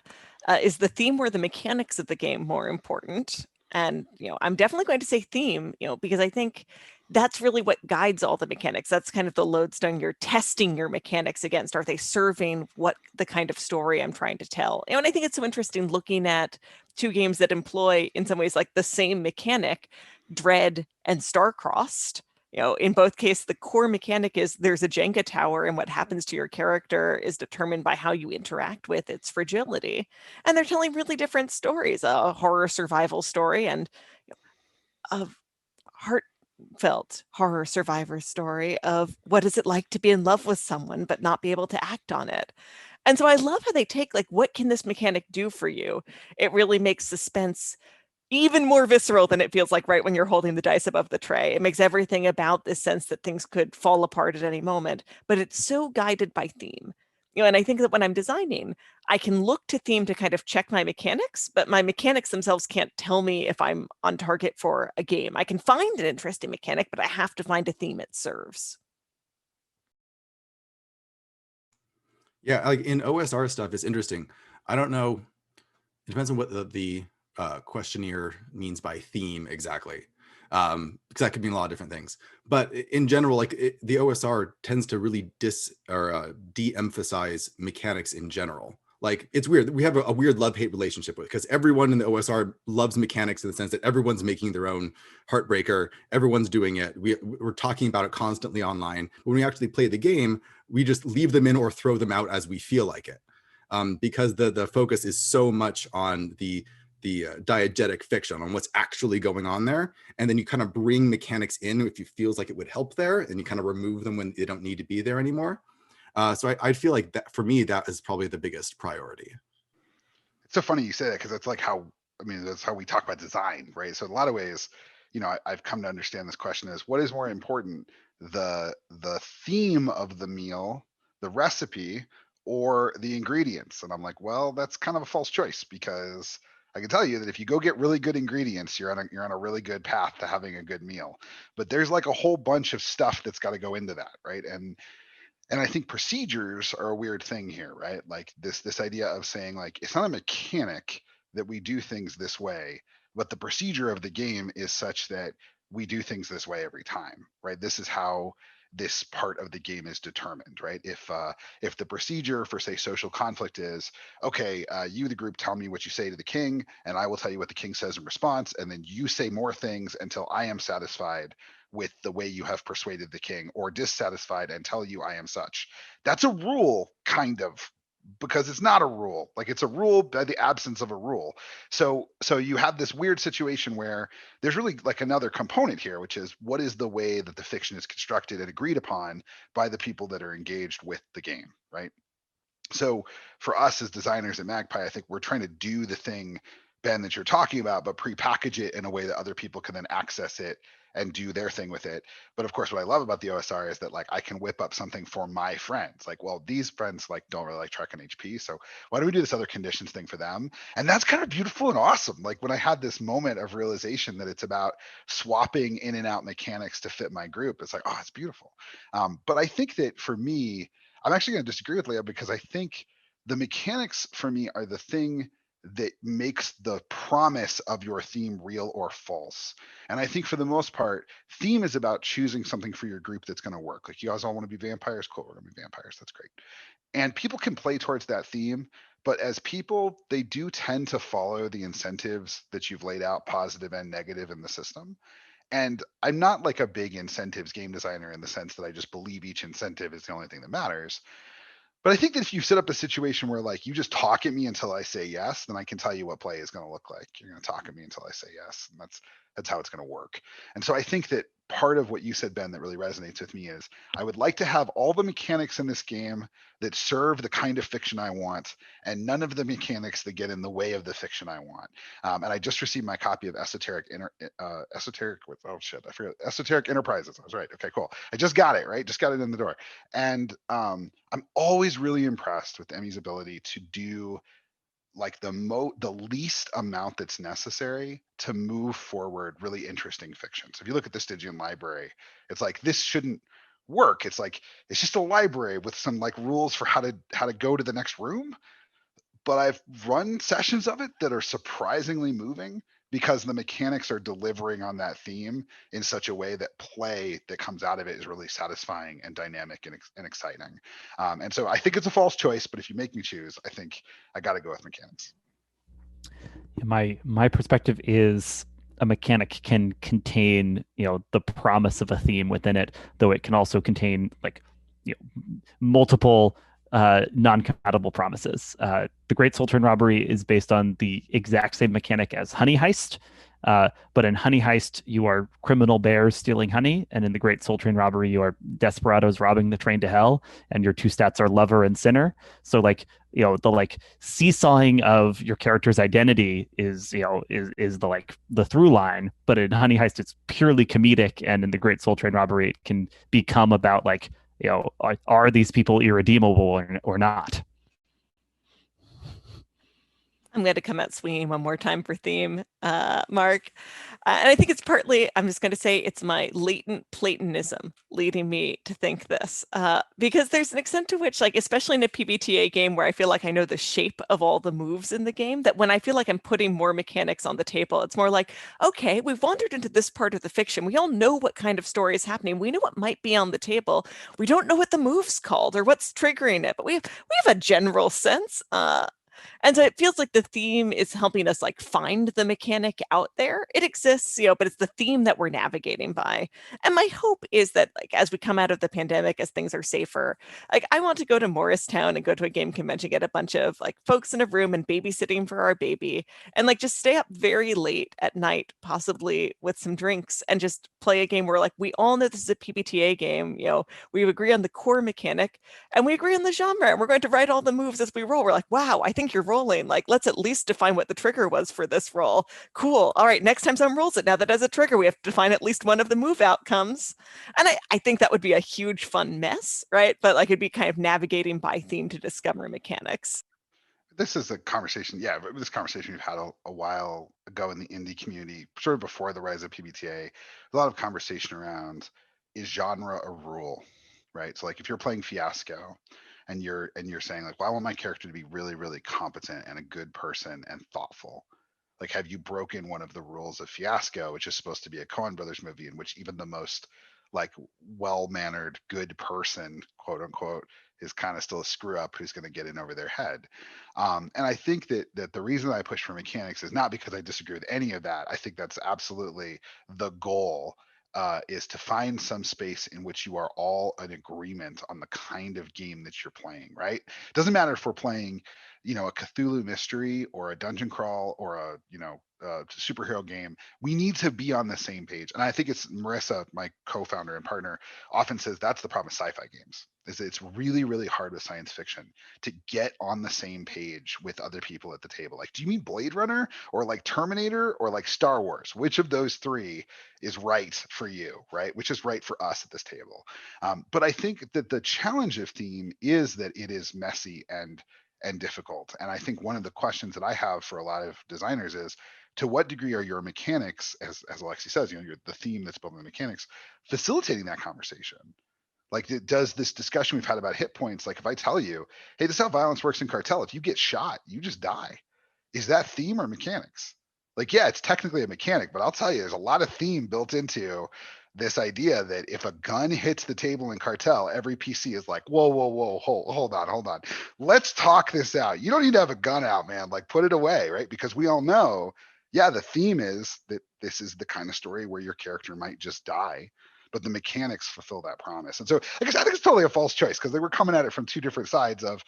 Speaker 4: Is the theme or the mechanics of the game more important? And, I'm definitely going to say theme, because I think that's really what guides all the mechanics. That's kind of the lodestone you're testing your mechanics against. Are they serving what the kind of story I'm trying to tell? And I think it's so interesting looking at 2 games that employ, in some ways, like the same mechanic, Dread and Starcrossed. In both cases, the core mechanic is there's a Jenga tower, and what happens to your character is determined by how you interact with its fragility. And they're telling really different stories, a horror survival story and a heartfelt horror survivor story of what is it like to be in love with someone but not be able to act on it. And so I love how they take, like, what can this mechanic do for you? It really makes suspense even more visceral than it feels like right when you're holding the dice above the tray. It makes everything about this sense that things could fall apart at any moment, but it's so guided by theme. And I think that when I'm designing, I can look to theme to kind of check my mechanics, but my mechanics themselves can't tell me if I'm on target for a game. I can find an interesting mechanic, but I have to find a theme it serves.
Speaker 1: Yeah, like in OSR stuff, it's interesting. I don't know. It depends on what the questionnaire means by theme exactly, because that could mean a lot of different things. But in general, like the OSR tends to really de-emphasize mechanics in general. Like, it's weird. We have a weird love-hate relationship with it because everyone in the OSR loves mechanics in the sense that everyone's making their own heartbreaker. Everyone's doing it. We're talking about it constantly online. When we actually play the game, we just leave them in or throw them out as we feel like it. Because the focus is so much on the diegetic fiction, on what's actually going on there, and then you kind of bring mechanics in if it feels like it would help there, and you kind of remove them when they don't need to be there anymore. So I feel like that, for me, that is probably the biggest priority.
Speaker 2: It's so funny you say that because that's like that's how we talk about design, right? So in a lot of ways, I've come to understand this question as, what is more important, the theme of the meal, the recipe, or the ingredients? And I'm like, well, that's kind of a false choice, because I can tell you that if you go get really good ingredients, you're on a really good path to having a good meal. But there's like a whole bunch of stuff that's got to go into that, right? And I think procedures are a weird thing here, right? Like this idea of saying, like, it's not a mechanic that we do things this way, but the procedure of the game is such that we do things this way every time, right? This is how this part of the game is determined, right? If the procedure for, say, social conflict is, okay, you, the group, tell me what you say to the king, and I will tell you what the king says in response, and then you say more things until I am satisfied with the way you have persuaded the king, or dissatisfied and tell you I am such. That's a rule, kind of, because it's not a rule. Like, it's a rule by the absence of a rule. So you have this weird situation where there's really like another component here, which is, what is the way that the fiction is constructed and agreed upon by the people that are engaged with the game, right? So for us as designers at Magpie, I think we're trying to do the thing, Ben, that you're talking about, but pre-package it in a way that other people can then access it and do their thing with it. But of course, what I love about the OSR is that, like, I can whip up something for my friends. Like, well, these friends like don't really like Trek and HP, so why don't we do this other conditions thing for them? And that's kind of beautiful and awesome. Like, when I had this moment of realization that it's about swapping in and out mechanics to fit my group, it's like, oh, it's beautiful. But I think that for me, I'm actually going to disagree with Leah, because I think the mechanics for me are the thing that makes the promise of your theme real or false. And I think for the most part, theme is about choosing something for your group that's going to work. Like, you guys all want to be vampires? Cool, we're going to be vampires. That's great. And people can play towards that theme, but as people, they do tend to follow the incentives that you've laid out, positive and negative, in the system. And I'm not like a big incentives game designer in the sense that I just believe each incentive is the only thing that matters. But I think that if you set up a situation where, like, you just talk at me until I say yes, then I can tell you what play is going to look like. You're going to talk at me until I say yes, and that's how it's going to work. And so I think that part of what you said, Ben, that really resonates with me is, I would like to have all the mechanics in this game that serve the kind of fiction I want, and none of the mechanics that get in the way of the fiction I want. And I just received my copy of Esoteric Enterprises. I was right. Okay, cool. I just got it, right? Just got it in the door. And I'm always really impressed with Emmy's ability to do, like, the least amount that's necessary to move forward really interesting fiction. So if you look at the Stygian library, it's like, this shouldn't work. It's like, it's just a library with some, like, rules for how to go to the next room. But I've run sessions of it that are surprisingly moving, because the mechanics are delivering on that theme in such a way that play that comes out of it is really satisfying and dynamic and exciting. And so I think it's a false choice, but if you make me choose, I think I got to go with mechanics.
Speaker 3: My perspective is, a mechanic can contain, the promise of a theme within it, though it can also contain, like, multiple non-compatible promises. The Great Soul Train Robbery is based on the exact same mechanic as Honey Heist, but in Honey Heist, you are criminal bears stealing honey, and in the Great Soul Train Robbery, you are desperados robbing the train to hell, and your two stats are lover and sinner. So, like, the, like, seesawing of your character's identity is the through line, but in Honey Heist, it's purely comedic, and in the Great Soul Train Robbery, it can become about, like, are these people irredeemable or not?
Speaker 4: I'm going to come out swinging one more time for theme, Mark. And I think it's partly, I'm just going to say, it's my latent Platonism leading me to think this. Because there's an extent to which, like, especially in a PBTA game where I feel like I know the shape of all the moves in the game, that when I feel like I'm putting more mechanics on the table, it's more like, okay, we've wandered into this part of the fiction. We all know what kind of story is happening. We know what might be on the table. We don't know what the move's called or what's triggering it, but we have a general sense. And so it feels like the theme is helping us, like, find the mechanic out there. It exists, but it's the theme that we're navigating by. And my hope is that, like, as we come out of the pandemic, as things are safer, like, I want to go to Morristown and go to a game convention, get a bunch of, like, folks in a room and babysitting for our baby, and, like, just stay up very late at night, possibly with some drinks, and just play a game where, like, we all know this is a PBTA game. We agree on the core mechanic and we agree on the genre, and we're going to write all the moves as we roll. We're like, wow, I think you're rolling. Like, let's at least define what the trigger was for this roll. Cool. All right, next time someone rolls it, now that as a trigger, we have to define at least one of the move outcomes. And I think that would be a huge fun mess, right? But, like, it'd be kind of navigating by theme to discover mechanics.
Speaker 2: This is a conversation, this conversation we've had a while ago in the indie community, sort of before the rise of PBTA. A lot of conversation around, is genre a rule, right? So, like, if you're playing Fiasco and you're saying, like, well, I want my character to be really, really competent and a good person and thoughtful. Like, have you broken one of the rules of Fiasco, which is supposed to be a Coen Brothers movie in which even the most like well-mannered, good person, quote unquote, is kind of still a screw up who's going to get in over their head. And I think that the reason I push for mechanics is not because I disagree with any of that. I think that's absolutely the goal, is to find some space in which you are all in agreement on the kind of game that you're playing, right? Doesn't matter if we're playing, a Cthulhu mystery or a dungeon crawl or a, superhero game. We need to be on the same page. And I think it's Marissa, my co-founder and partner, often says that's the problem with sci-fi games, is it's really, really hard with science fiction to get on the same page with other people at the table. Like, do you mean Blade Runner or like Terminator or like Star Wars? Which of those three is right for you, right? Which is right for us at this table? But I think that the challenge of theme is that it is messy and difficult. And I think one of the questions that I have for a lot of designers is, to what degree are your mechanics, as Alexi says, you're the theme that's building the mechanics, facilitating that conversation? Like, does this discussion we've had about hit points, like if I tell you, hey, this is how violence works in Cartel, if you get shot, you just die. Is that theme or mechanics? Like, yeah, it's technically a mechanic, but I'll tell you, there's a lot of theme built into this idea that if a gun hits the table in Cartel, every PC is like, whoa, whoa, whoa, hold on. Let's talk this out. You don't need to have a gun out, man. Like, put it away, right? Because we all know, yeah, the theme is that this is the kind of story where your character might just die, but the mechanics fulfill that promise. And so I guess I think it's totally a false choice, because they were coming at it from two different sides of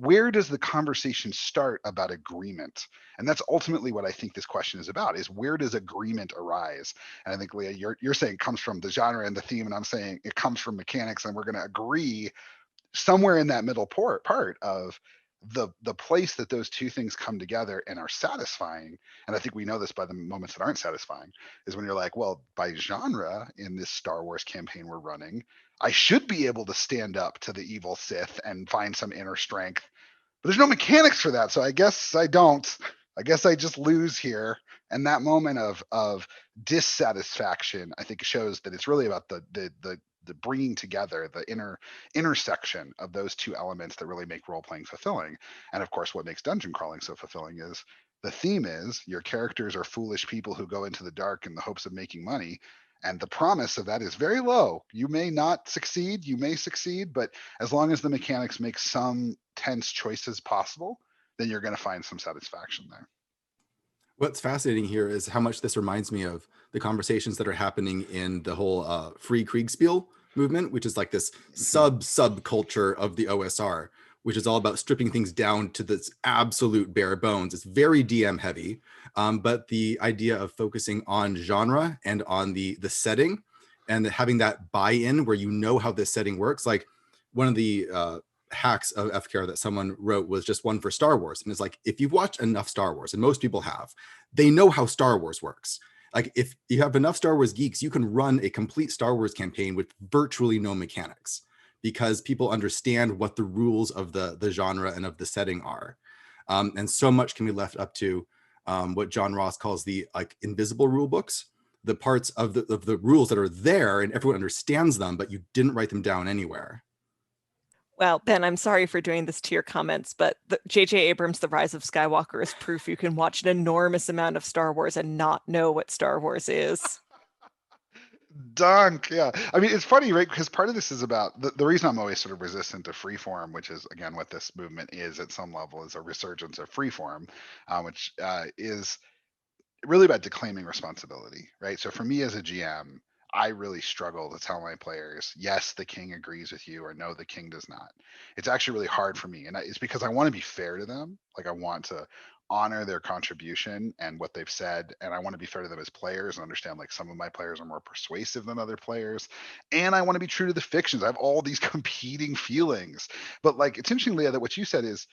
Speaker 2: where does the conversation start about agreement? And that's ultimately what I think this question is about, is where does agreement arise? And I think, Leah, you're saying it comes from the genre and the theme, and I'm saying it comes from mechanics, and we're going to agree somewhere in that middle part of the place that those two things come together and are satisfying. And I think we know this by the moments that aren't satisfying, is when you're like, well, by genre in this Star Wars campaign we're running, I should be able to stand up to the evil Sith and find some inner strength, but there's no mechanics for that. So I guess I don't. I guess I just lose here. And that moment of dissatisfaction, I think, shows that it's really about the bringing together, the intersection of those two elements that really make role playing fulfilling. And of course, what makes dungeon crawling so fulfilling is the theme is your characters are foolish people who go into the dark in the hopes of making money. And the promise of that is very low. You may not succeed, you may succeed, but as long as the mechanics make some tense choices possible, then you're going to find some satisfaction there.
Speaker 1: What's fascinating here is how much this reminds me of the conversations that are happening in the whole free Kriegspiel movement, which is like this subculture of the OSR, which is all about stripping things down to this absolute bare bones. It's very DM heavy, but the idea of focusing on genre and on the setting, and having that buy-in where you know how this setting works. Like, one of the hacks of FKR that someone wrote was just one for Star Wars. And it's like, if you've watched enough Star Wars, and most people have, they know how Star Wars works. Like, if you have enough Star Wars geeks, you can run a complete Star Wars campaign with virtually no mechanics, because people understand what the rules of the genre and of the setting are. And so much can be left up to what John Ross calls the like invisible rule books, the parts of the rules that are there and everyone understands them, but you didn't write them down anywhere.
Speaker 4: Well, Ben, I'm sorry for doing this to your comments, but J.J. Abrams' The Rise of Skywalker is proof you can watch an enormous amount of Star Wars and not know what Star Wars is.
Speaker 2: Dunk. Yeah. I mean, it's funny, right? Because part of this is about the reason I'm always sort of resistant to freeform, which is, again, what this movement is at some level, is a resurgence of freeform, which is really about declaiming responsibility, right? So for me as a GM, I really struggle to tell my players, yes, the king agrees with you, or no, the king does not. It's actually really hard for me. And it's because I want to be fair to them. Like, I want to honor their contribution and what they've said. And I want to be fair to them as players and understand, like, some of my players are more persuasive than other players. And I want to be true to the fictions. I have all these competing feelings. But like, it's interesting, Leah, that what you said is,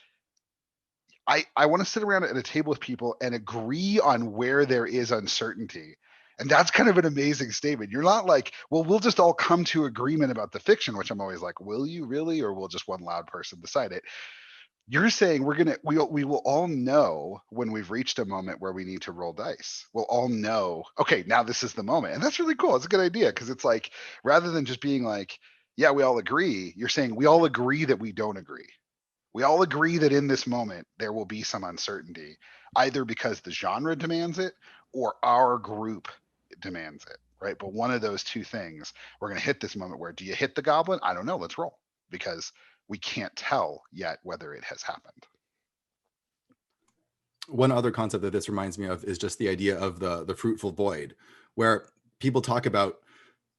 Speaker 2: I want to sit around at a table with people and agree on where there is uncertainty. And that's kind of an amazing statement. You're not like, well, we'll just all come to agreement about the fiction, which I'm always like, will you really? Or will just one loud person decide it? You're saying we will all know when we've reached a moment where we need to roll dice. We'll all know, okay, now this is the moment. And that's really cool. It's a good idea, because it's like, rather than just being like, yeah, we all agree, you're saying we all agree that we don't agree. We all agree that in this moment there will be some uncertainty, either because the genre demands it or our group demands it. right? But one of those two things, we're going to hit this moment where, do you hit the goblin? I don't know. Let's roll, because we can't tell yet whether it has happened.
Speaker 1: One other concept that this reminds me of is just the idea of the fruitful void, where people talk about,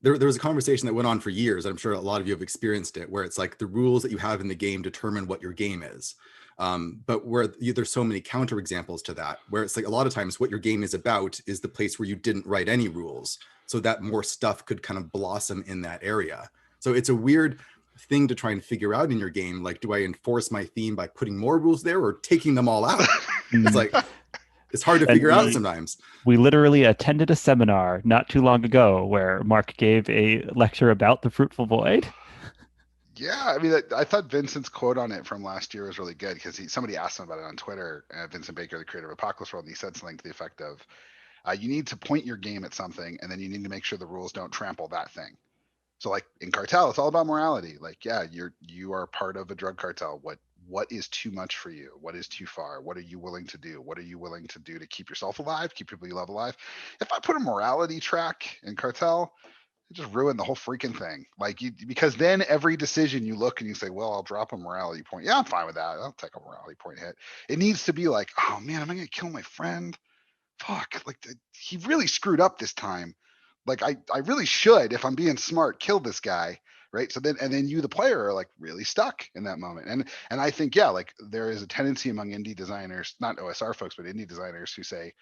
Speaker 1: there was a conversation that went on for years. I'm sure a lot of you have experienced it, where it's like the rules that you have in the game determine what your game is. But where there's so many counter examples to that, where it's like a lot of times what your game is about is the place where you didn't write any rules, so that more stuff could kind of blossom in that area. So it's a weird thing to try and figure out in your game. Like, do I enforce my theme by putting more rules there or taking them all out? It's like, it's hard to figure out sometimes.
Speaker 3: We literally attended a seminar not too long ago where Mark gave a lecture about the fruitful void.
Speaker 2: Yeah, I mean, I thought Vincent's quote on it from last year was really good, because somebody asked him about it on Twitter, Vincent Baker, the creator of Apocalypse World, and he said something to the effect of, you need to point your game at something, and then you need to make sure the rules don't trample that thing. So like in Cartel, it's all about morality. Like, yeah, you are part of a drug cartel. What is too much for you? What is too far? What are you willing to do? What are you willing to do to keep yourself alive, keep people you love alive? If I put a morality track in Cartel, it just ruined the whole freaking thing. Like, because then every decision you look and you say, well, I'll drop a morality point. Yeah, I'm fine with that. I'll take a morality point hit. It needs to be like, oh man, am I gonna kill my friend? Fuck, like he really screwed up this time. Like I really should, if I'm being smart, kill this guy, right? So then you, the player, are like really stuck in that moment. And I think, yeah, like there is a tendency among indie designers, not OSR folks, but indie designers, who say,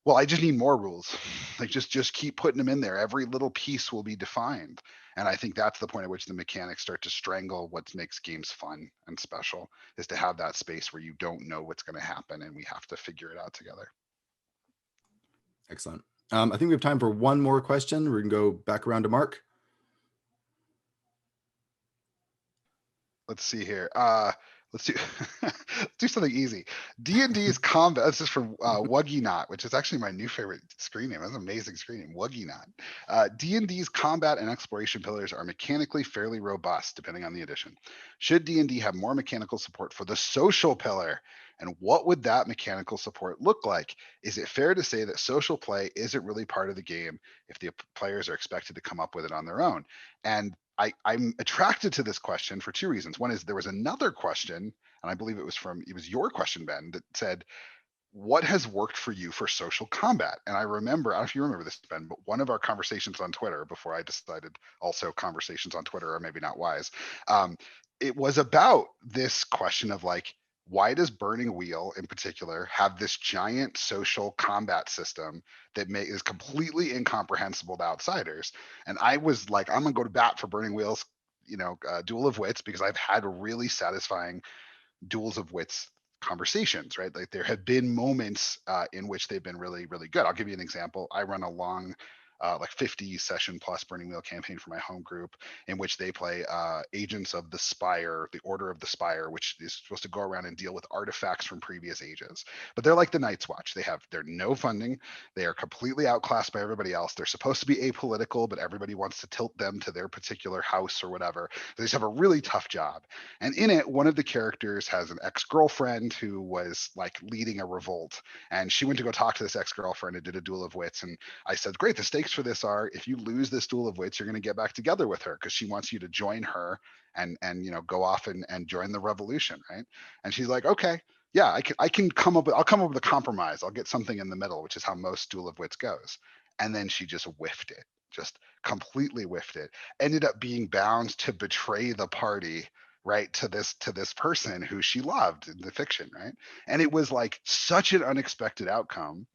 Speaker 2: well, I just need more rules. Like just keep putting them in there. Every little piece will be defined. And I think that's the point at which the mechanics start to strangle what makes games fun and special, is to have that space where you don't know what's going to happen and we have to figure it out together.
Speaker 1: Excellent. I think we have time for one more question. We can go back around to Mark.
Speaker 2: Let's see here. Let's do let's do something easy. D&D's combat. This is from Wuggy Knot, which is actually my new favorite screen name. That's an amazing screen name, Wuggy Knot. D&D's combat and exploration pillars are mechanically fairly robust, depending on the edition. Should D&D have more mechanical support for the social pillar? And what would that mechanical support look like? Is it fair to say that social play isn't really part of the game if the players are expected to come up with it on their own? And I'm attracted to this question for two reasons. One is there was another question, and I believe it was your question, Ben, that said, what has worked for you for social combat? And I remember, I don't know if you remember this, Ben, but one of our conversations on Twitter, before I decided also conversations on Twitter are maybe not wise, it was about this question of like, why does Burning Wheel in particular have this giant social combat system that is completely incomprehensible to outsiders? And I was like, I'm gonna go to bat for Burning Wheel's, Duel of Wits, because I've had really satisfying Duels of Wits conversations, right? Like there have been moments in which they've been really, really good. I'll give you an example. I run a long like 50 session plus Burning Wheel campaign for my home group, in which they play Agents of the Spire, the Order of the Spire, which is supposed to go around and deal with artifacts from previous ages. But they're like the Night's Watch. They're no funding. They are completely outclassed by everybody else. They're supposed to be apolitical, but everybody wants to tilt them to their particular house or whatever. They just have a really tough job. And in it, one of the characters has an ex-girlfriend who was like leading a revolt. And she went to go talk to this ex-girlfriend and did a Duel of Wits. And I said, great, the stakes for this are, if you lose this Duel of Wits, you're going to get back together with her because she wants you to join her and go off and join the revolution, right? And she's like, okay, yeah, I'll come up with a compromise. I'll get something in the middle, which is how most Duel of Wits goes. And then she just whiffed it, just completely whiffed it. Ended up being bound to betray the party, right, to this person who she loved in the fiction, right? And it was like such an unexpected outcome,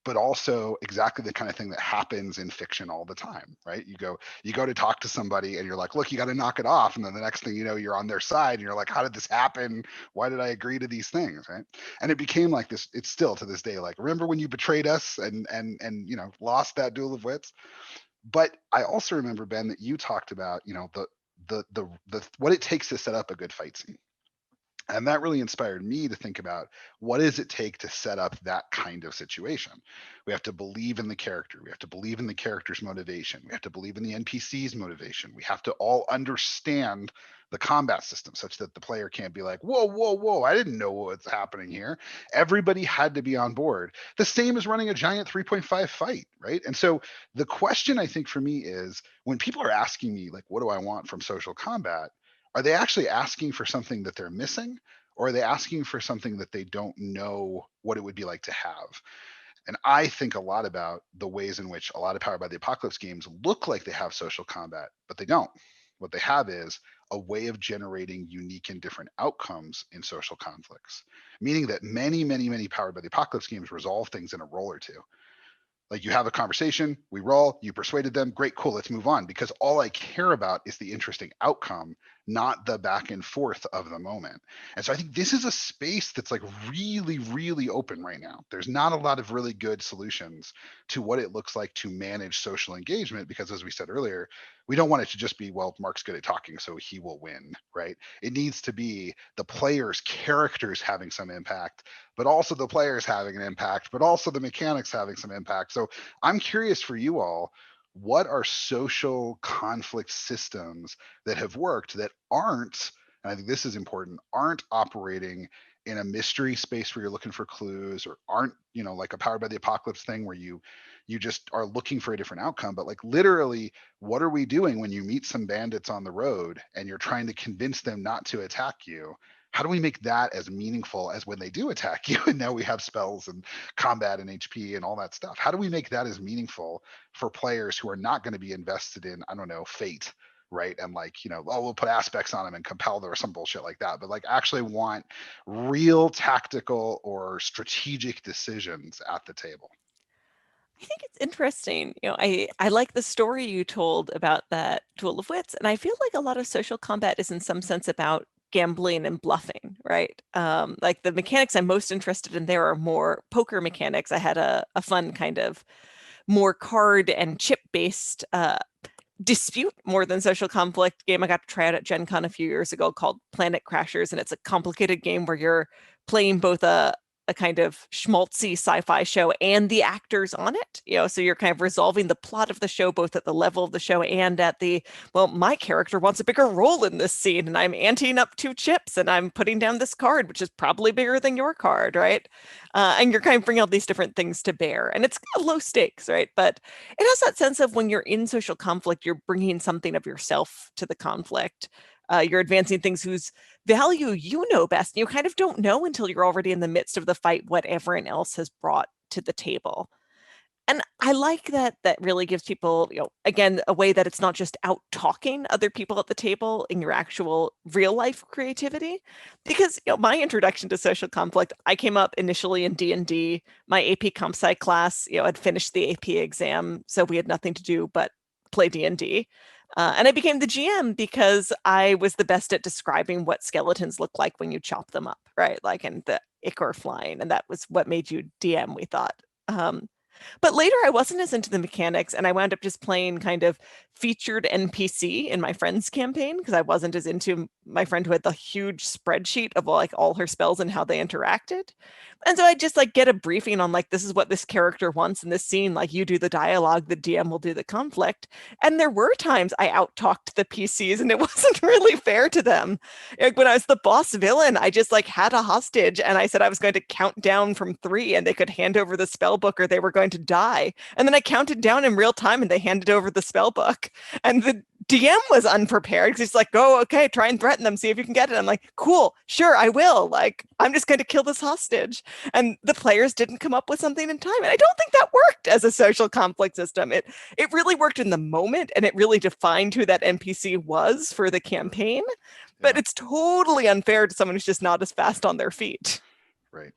Speaker 2: but also exactly the kind of thing that happens in fiction all the time, right? You go to talk to somebody and you're like, look, you got to knock it off. And then the next thing you know, you're on their side and you're like, how did this happen? Why did I agree to these things, right? And it became like this, it's still to this day, like, remember when you betrayed us and lost that Duel of Wits? But I also remember, Ben, that you talked about, the what it takes to set up a good fight scene. And that really inspired me to think about, what does it take to set up that kind of situation? We have to believe in the character. We have to believe in the character's motivation. We have to believe in the NPC's motivation. We have to all understand the combat system such that the player can't be like, whoa, whoa, whoa, I didn't know what's happening here. Everybody had to be on board. The same as running a giant 3.5 fight, right? And so the question I think for me is, when people are asking me, like, what do I want from social combat? Are they actually asking for something that they're missing, or are they asking for something that they don't know what it would be like to have? And I think a lot about the ways in which a lot of Powered by the Apocalypse games look like they have social combat, but they don't. What they have is a way of generating unique and different outcomes in social conflicts, meaning that many, many, many Powered by the Apocalypse games resolve things in a roll or two. Like, you have a conversation, we roll, you persuaded them, great, cool, let's move on. Because all I care about is the interesting outcome, not the back and forth of the moment. And so I think this is a space that's like really, really open right now. There's not a lot of really good solutions to what it looks like to manage social engagement, because as we said earlier, we don't want it to just be, well, Mark's good at talking, so he will win, right? It needs to be the players' characters having some impact, but also the players having an impact, but also the mechanics having some impact. So I'm curious for you all, what are social conflict systems that have worked that aren't, and I think this is important, aren't operating in a mystery space where you're looking for clues, or aren't, like a Powered by the Apocalypse thing where you just are looking for a different outcome, but like literally, what are we doing when you meet some bandits on the road and you're trying to convince them not to attack you? How do we make that as meaningful as when they do attack you? And now we have spells and combat and HP and all that stuff. How do we make that as meaningful for players who are not going to be invested in, I don't know, fate, right? And like, we'll put aspects on them and compel them or some bullshit like that, but like actually want real tactical or strategic decisions at the table.
Speaker 4: I think it's interesting. I like the story you told about that duel of wits, and I feel like a lot of social combat is in some sense about gambling and bluffing, right? Like the mechanics I'm most interested in there are more poker mechanics. I had a fun kind of more card and chip based dispute more than social conflict game I got to try out at Gen Con a few years ago called Planet Crashers, and it's a complicated game where you're playing both a kind of schmaltzy sci-fi show and the actors on it, so you're kind of resolving the plot of the show both at the level of the show and at the, well, my character wants a bigger role in this scene and I'm anteing up 2 chips and I'm putting down this card which is probably bigger than your card, right? And you're kind of bringing all these different things to bear, and it's low stakes, right? But it has that sense of when you're in social conflict, you're bringing something of yourself to the conflict. You're advancing things whose value you know best. You kind of don't know until you're already in the midst of the fight what everyone else has brought to the table. And I like that really gives people, again, a way that it's not just out talking other people at the table in your actual real life creativity. Because, my introduction to social conflict, I came up initially in D&D. My AP Comp Sci class, had finished the AP exam, so we had nothing to do but play D&D. And I became the GM because I was the best at describing what skeletons look like when you chop them up, right? Like, and the ichor flying, and that was what made you DM, we thought. But later I wasn't as into the mechanics, and I wound up just playing kind of featured NPC in my friend's campaign because I wasn't as into my friend who had the huge spreadsheet of all her spells and how they interacted. And so I just get a briefing on this is what this character wants in this scene. Like, you do the dialogue, the DM will do the conflict. And there were times I out-talked the PCs and it wasn't really fair to them. When I was the boss villain, I just had a hostage and I said I was going to count down from 3 and they could hand over the spell book or they were going to die. And then I counted down in real time and they handed over the spell book. And the DM was unprepared because he's like, oh, okay, try and threaten them, see if you can get it. I'm like, cool, sure, I will. I'm just going to kill this hostage. And the players didn't come up with something in time. And I don't think that worked as a social conflict system. It really worked in the moment, and it really defined who that NPC was for the campaign. But it's totally unfair to someone who's just not as fast on their feet.
Speaker 2: Right.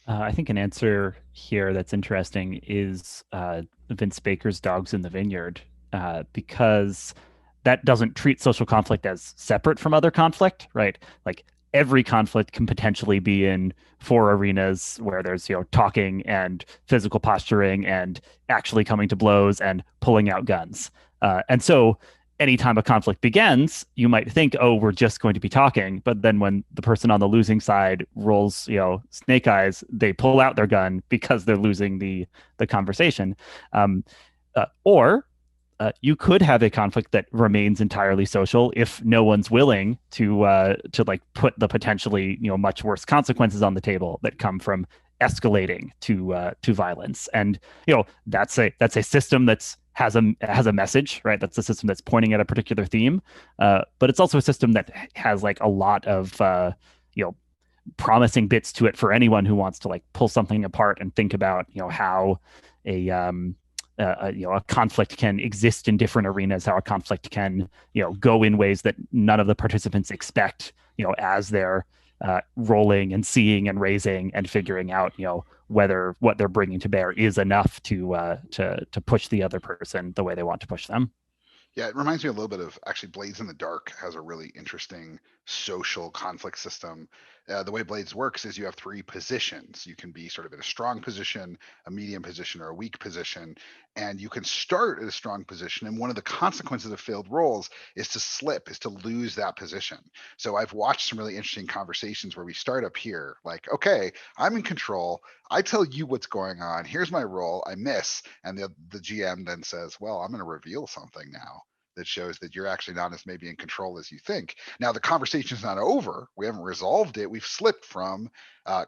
Speaker 3: I think an answer here that's interesting is Vince Baker's Dogs in the Vineyard, because that doesn't treat social conflict as separate from other conflict, right? Like, every conflict can potentially be in 4 arenas where there's, talking and physical posturing and actually coming to blows and pulling out guns. And so anytime a conflict begins, you might think, oh, we're just going to be talking. But then when the person on the losing side rolls, snake eyes, they pull out their gun because they're losing the conversation. Or you could have a conflict that remains entirely social if no one's willing to like put the potentially much worse consequences on the table that come from escalating to violence. And that's a system that's has a message, right? That's a system that's pointing at a particular theme, but it's also a system that has like a lot of promising bits to it for anyone who wants to like pull something apart and think about how a conflict can exist in different arenas, how a conflict can go in ways that none of the participants expect as they're rolling and seeing and raising and figuring out whether what they're bringing to bear is enough to push the other person the way they want to push them.
Speaker 2: Yeah, it reminds me a little bit of actually Blades in the Dark has a really interesting social conflict system. The way Blades works is you have 3 positions. You can be sort of in a strong position, a medium position, or a weak position. And you can start at a strong position. And one of the consequences of failed rolls is to slip, is to lose that position. So I've watched some really interesting conversations where we start up here, like, okay, I'm in control. I tell you what's going on. Here's my roll. I miss. And the GM then says, well, I'm going to reveal something now that shows that you're actually not as maybe in control as you think. Now the conversation's not over. We haven't resolved it. We've slipped from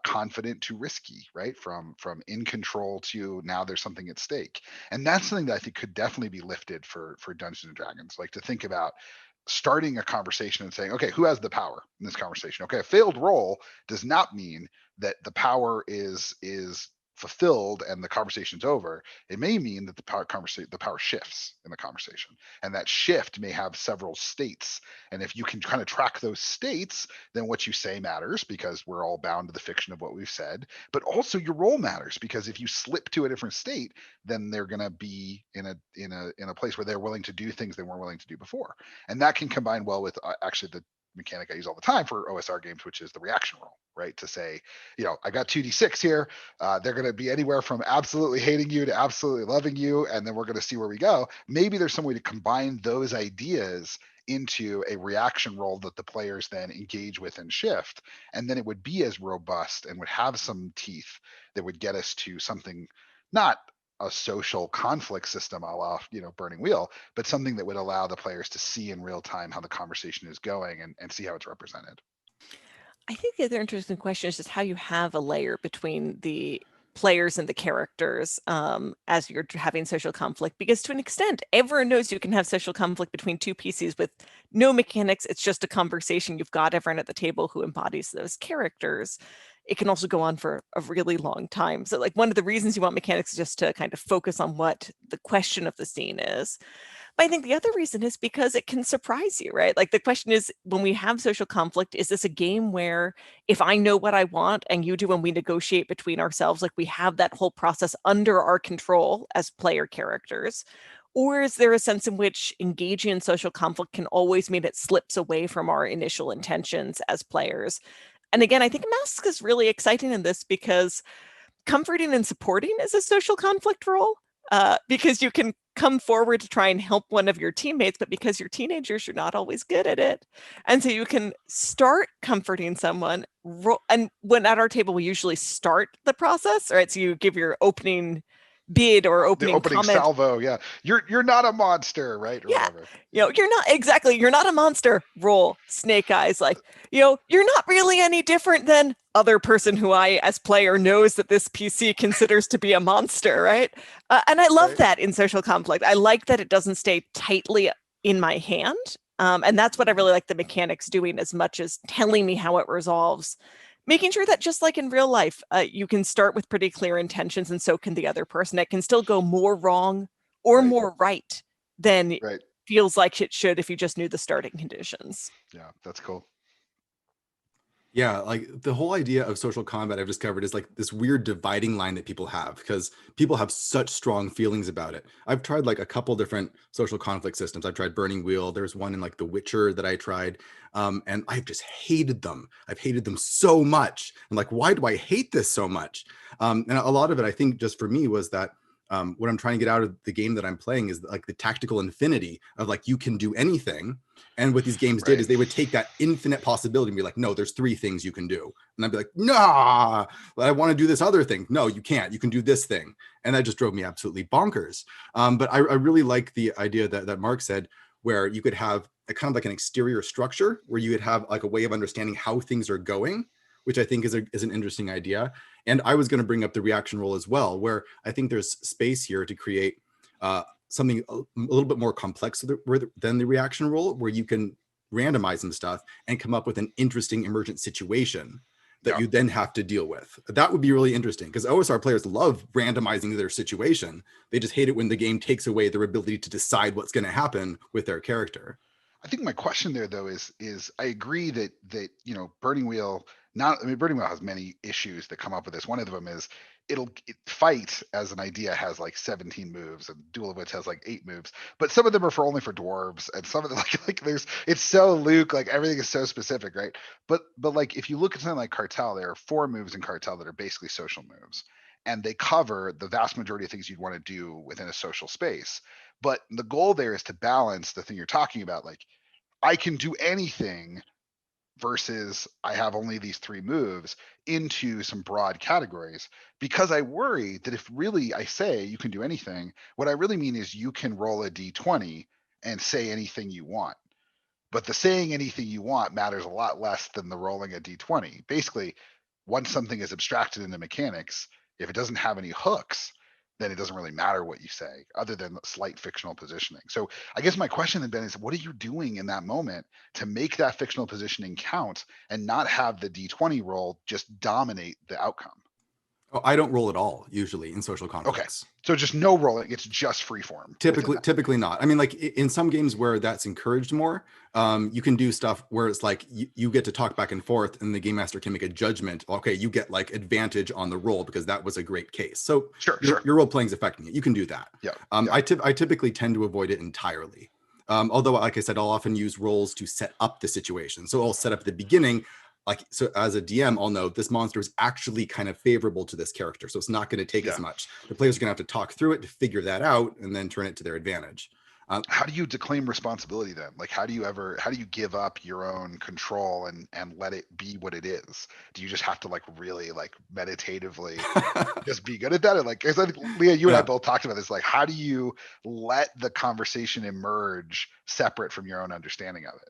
Speaker 2: confident to risky, right? From in control to now there's something at stake. And that's something that I think could definitely be lifted for Dungeons and Dragons, like to think about starting a conversation and saying, okay, who has the power in this conversation? Okay, a failed roll does not mean that the power is fulfilled and the conversation's over. It may mean that the power shifts in the conversation, and that shift may have several states. And if you can kind of track those states, then what you say matters because we're all bound to the fiction of what we've said. But also your role matters because if you slip to a different state, then they're going to be in a place where they're willing to do things they weren't willing to do before. And that can combine well with actually the mechanic I use all the time for OSR games, which is the reaction roll, right? To say, I got 2d6 here. They're going to be anywhere from absolutely hating you to absolutely loving you. And then we're going to see where we go. Maybe there's some way to combine those ideas into a reaction roll that the players then engage with and shift. And then it would be as robust and would have some teeth that would get us to something, not a social conflict system a la Burning Wheel, but something that would allow the players to see in real time how the conversation is going and see how it's represented.
Speaker 4: I think the other interesting question is just how you have a layer between the players and the characters as you're having social conflict, because to an extent everyone knows you can have social conflict between 2 PCs with no mechanics. It's just a conversation. You've got everyone at the table who embodies those characters. It can also go on for a really long time. So like one of the reasons you want mechanics is just to kind of focus on what the question of the scene is. But I think the other reason is because it can surprise you, right? Like the question is, when we have social conflict, is this a game where if I know what I want and you do and we negotiate between ourselves, like we have that whole process under our control as player characters? Or is there a sense in which engaging in social conflict can always mean it slips away from our initial intentions as players? And again, I think Mask is really exciting in this because comforting and supporting is a social conflict role. Because you can come forward to try and help one of your teammates, but because you're teenagers, you're not always good at it. And so you can start comforting someone. And when at our table, we usually start the process, right? So you give your opening bid or opening comment.
Speaker 2: Salvo, yeah. You're not a monster, right? Or
Speaker 4: yeah.
Speaker 2: whatever.
Speaker 4: You're not a monster. Roll snake eyes. Like, you're not really any different than other person who I, as player, knows that this PC considers to be a monster, right? And I love that in social conflict. I like that it doesn't stay tightly in my hand. And that's what I really like the mechanics doing, as much as telling me how it resolves. Making sure that just like in real life, you can start with pretty clear intentions, and so can the other person. It can still go more wrong or more right than feels like it should if you just knew the starting conditions.
Speaker 2: Yeah, that's cool.
Speaker 1: Yeah, like the whole idea of social combat I've discovered is like this weird dividing line that people have, because people have such strong feelings about it. I've tried like a couple different social conflict systems. I've tried Burning Wheel. There's one in like The Witcher that I tried, and I've just hated them. I've hated them so much. I'm like, why do I hate this so much? And a lot of it, I think, just for me was that what I'm trying to get out of the game that I'm playing is like the tactical infinity of like, you can do anything. And what these games did is they would take that infinite possibility and be like, no, there's 3 things you can do. And I'd be like, nah, I want to do this other thing. No, you can't. You can do this thing. And that just drove me absolutely bonkers. But I really like the idea that Mark said, where you could have a kind of like an exterior structure where you could have like a way of understanding how things are going, which I think is an interesting idea. And I was going to bring up the reaction roll as well, where I think there's space here to create something a little bit more complex than the reaction roll, where you can randomize some stuff and come up with an interesting emergent situation that you then have to deal with. That would be really interesting, because OSR players love randomizing their situation. They just hate it when the game takes away their ability to decide what's going to happen with their character.
Speaker 2: I think my question there though is I agree that Burning Wheel Burning Wheel has many issues that come up with this. One of them is fight as an idea has like 17 moves, and Duel of Wits has like 8 moves, but some of them are only for dwarves, and some of them it's so Luke, like everything is so specific, right? But like if you look at something like Cartel, there are 4 moves in Cartel that are basically social moves, and they cover the vast majority of things you'd want to do within a social space. But the goal there is to balance the thing you're talking about, like I can do anything versus I have only these 3 moves, into some broad categories, because I worry that if really I say you can do anything, what I really mean is you can roll a d20 and say anything you want. But the saying anything you want matters a lot less than the rolling a d20. Basically, once something is abstracted into mechanics, if it doesn't have any hooks, then it doesn't really matter what you say, other than slight fictional positioning. So I guess my question then, Ben, is what are you doing in that moment to make that fictional positioning count and not have the D20 roll just dominate the outcome?
Speaker 1: Oh, I don't roll at all usually in social
Speaker 2: Okay,
Speaker 1: conflicts.
Speaker 2: so just no rolling. It's just free form.
Speaker 1: Typically not. I mean, like in some games where that's encouraged more, you can do stuff where it's like you get to talk back and forth, and the game master can make a judgment. Okay, you get like advantage on the roll because that was a great case. So your role playing is affecting it. You can do that. I typically tend to avoid it entirely. Although, like I said, I'll often use rolls to set up the situation. So I'll set up at the beginning. So as a DM, I'll know this monster is actually kind of favorable to this character, so it's not going to take as much. The players are going to have to talk through it to figure that out and then turn it to their advantage.
Speaker 2: How do you declaim responsibility then? Like, how do you give up your own control and let it be what it is? Do you just have to like really like meditatively just be good at that? Or like, because I think Leah, you and I both talked about this. Like, how do you let the conversation emerge separate from your own understanding of it?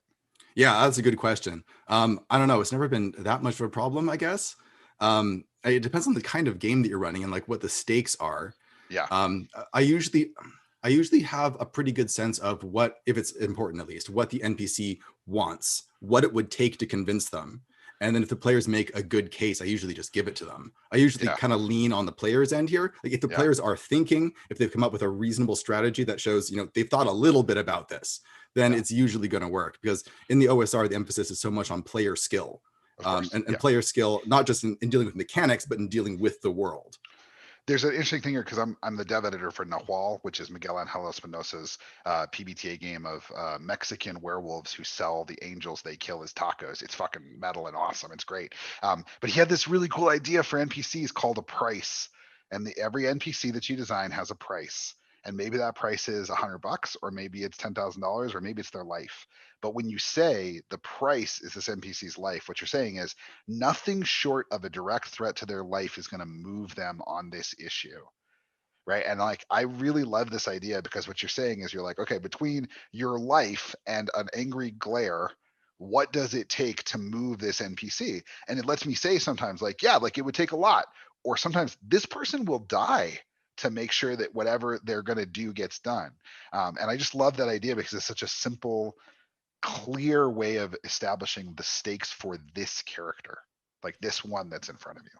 Speaker 1: Yeah, that's a good question. I don't know. It's never been that much of a problem, I guess. It depends on the kind of game that you're running and like what the stakes are.
Speaker 2: Yeah.
Speaker 1: I usually have a pretty good sense of what, if it's important at least, what the NPC wants, what it would take to convince them. And then if the players make a good case, I usually just give it to them. I usually kind of lean on the player's end here. Like if the players are thinking, if they've come up with a reasonable strategy that shows, they've thought a little bit about this, then it's usually going to work, because in the OSR, the emphasis is so much on player skill and player skill, not just in dealing with mechanics, but in dealing with the world.
Speaker 2: There's an interesting thing here, because I'm the dev editor for Nahual, which is Miguel Angel Espinosa's PBTA game of Mexican werewolves who sell the angels they kill as tacos. It's fucking metal and awesome. It's great. But he had this really cool idea for NPCs called a price. And every NPC that you design has a price. And maybe that price is $100, or maybe it's $10,000, or maybe it's their life. But when you say the price is this NPC's life, what you're saying is nothing short of a direct threat to their life is going to move them on this issue. Right. And like, I really love this idea, because what you're saying is you're like, okay, between your life and an angry glare, what does it take to move this NPC? And it lets me say sometimes like, yeah, like it would take a lot, or sometimes this person will die to make sure that whatever they're going to do gets done. And I just love that idea, because it's such a simple, clear way of establishing the stakes for this character, like this one that's in front of you.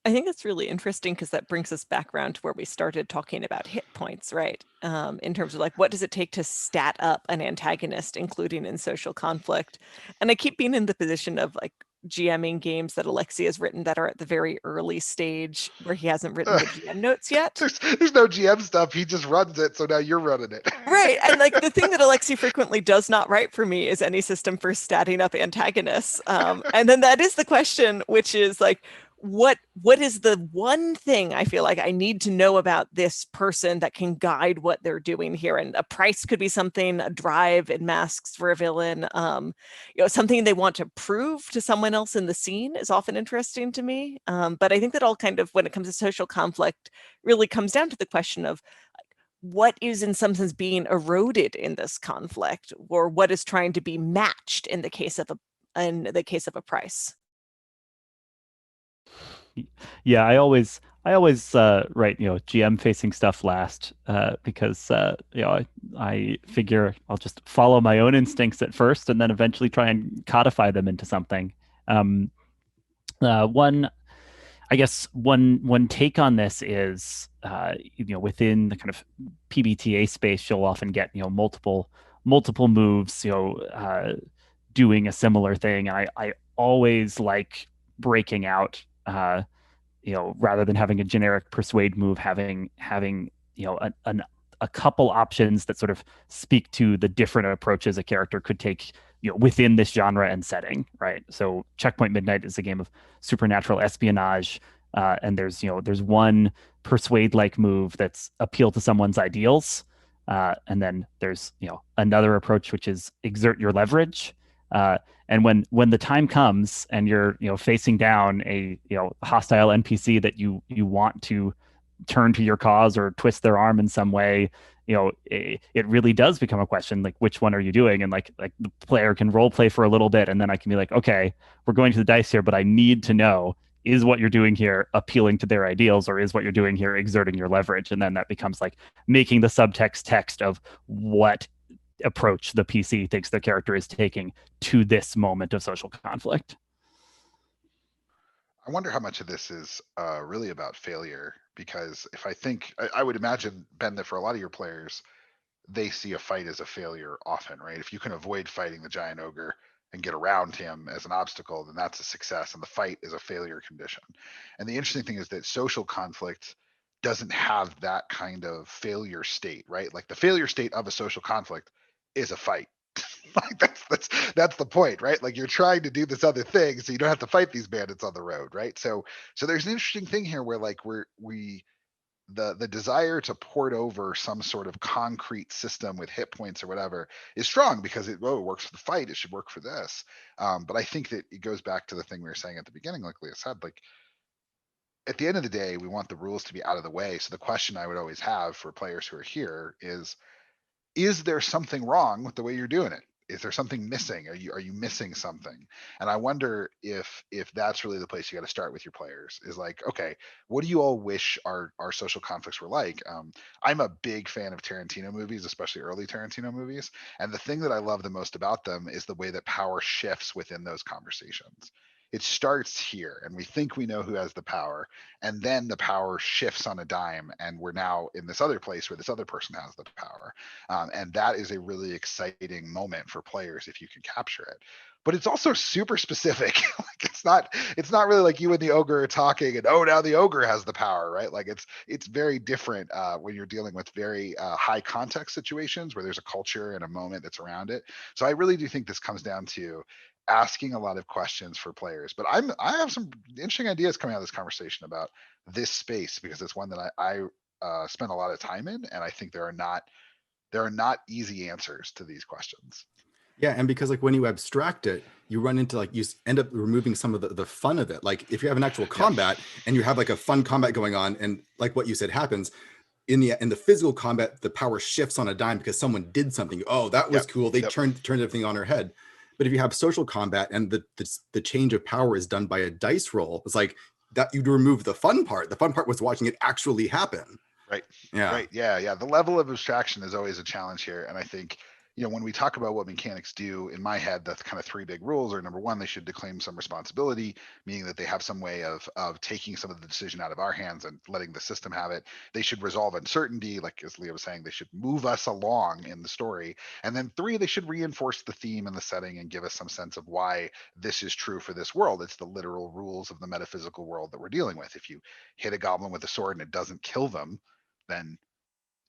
Speaker 4: I think that's really interesting, because that brings us back around to where we started talking about hit points, right? In terms of like, what does it take to stat up an antagonist, including in social conflict? And I keep being in the position of like GMing games that Alexi has written that are at the very early stage where he hasn't written the GM notes yet.
Speaker 2: There's no GM stuff. He just runs it. So now you're running it.
Speaker 4: Right. And like the thing that Alexi frequently does not write for me is any system for statting up antagonists. And then that is the question, which is like, what is the one thing I feel like I need to know about this person that can guide what they're doing here? And a price could be something, a drive in masks for a villain, something they want to prove to someone else in the scene is often interesting to me. But I think that all kind of, when it comes to social conflict, really comes down to the question of what is in some sense being eroded in this conflict, or what is trying to be matched in the case of a price.
Speaker 3: Yeah, I always write GM facing stuff last because I figure I'll just follow my own instincts at first and then eventually try and codify them into something. One take on this is within the kind of PBTA space, you'll often get multiple moves doing a similar thing. I always like breaking out rather than having a generic persuade move, having a couple options that sort of speak to the different approaches a character could take within this genre and setting, right? So Checkpoint Midnight is a game of supernatural espionage, and there's one persuade like move that's appeal to someone's ideals, and then there's another approach which is exert your leverage. And when the time comes and you're facing down a hostile NPC that you want to turn to your cause or twist their arm in some way, it really does become a question, like, which one are you doing? And like the player can role play for a little bit, and then I can be like, okay, we're going to the dice here, but I need to know, is what you're doing here appealing to their ideals, or is what you're doing here exerting your leverage? And then that becomes like making the subtext text of what approach the PC thinks their character is taking to this moment of social conflict.
Speaker 2: I wonder how much of this is really about failure, because if I would imagine, Ben, that for a lot of your players, they see a fight as a failure often, right? If you can avoid fighting the giant ogre and get around him as an obstacle, then that's a success, and the fight is a failure condition. And the interesting thing is that social conflict doesn't have that kind of failure state, right? Like the failure state of a social conflict is a fight. Like that's the point, right? Like you're trying to do this other thing so you don't have to fight these bandits on the road, right? So there's an interesting thing here where like the desire to port over some sort of concrete system with hit points or whatever is strong, because it works for the fight, it should work for this. But I think that it goes back to the thing we were saying at the beginning, like Leah said, like at the end of the day, we want the rules to be out of the way. So the question I would always have for players who are here is there something wrong with the way you're doing it? Is there something missing? Are you missing something? And I wonder if that's really the place you got to start with your players, is like, okay, what do you all wish our social conflicts were like? I'm a big fan of Tarantino movies, especially early Tarantino movies, and the thing that I love the most about them is the way that power shifts within those conversations. It starts here, and we think we know who has the power, and then the power shifts on a dime, and we're now in this other place where this other person has the power. And that is a really exciting moment for players if you can capture it. But it's also super specific. Like it's not really like you and the ogre are talking and now the ogre has the power, right? Like it's very different when you're dealing with very high context situations where there's a culture and a moment that's around it. So I really do think this comes down to asking a lot of questions for players. But I have some interesting ideas coming out of this conversation about this space, because it's one that I spend a lot of time in, and I think there are not easy answers to these questions.
Speaker 1: Yeah, and because like when you abstract it, you run into like you end up removing some of the fun of it. Like if you have an actual combat and you have like a fun combat going on, and like what you said happens in the physical combat, the power shifts on a dime because someone did something. Oh, that was cool. They turned everything on her head. But if you have social combat and the change of power is done by a dice roll, it's like that you'd remove the fun part. The fun part was watching it actually happen.
Speaker 2: Right.
Speaker 1: Yeah.
Speaker 2: Right. Yeah. The level of abstraction is always a challenge here. And I think, when we talk about what mechanics do, in my head, the kind of three big rules are: number one, they should declaim some responsibility, meaning that they have some way of taking some of the decision out of our hands and letting the system have it. They should resolve uncertainty, like as Leah was saying, they should move us along in the story. And then three, they should reinforce the theme and the setting and give us some sense of why this is true for this world. It's the literal rules of the metaphysical world that we're dealing with. If you hit a goblin with a sword and it doesn't kill them, then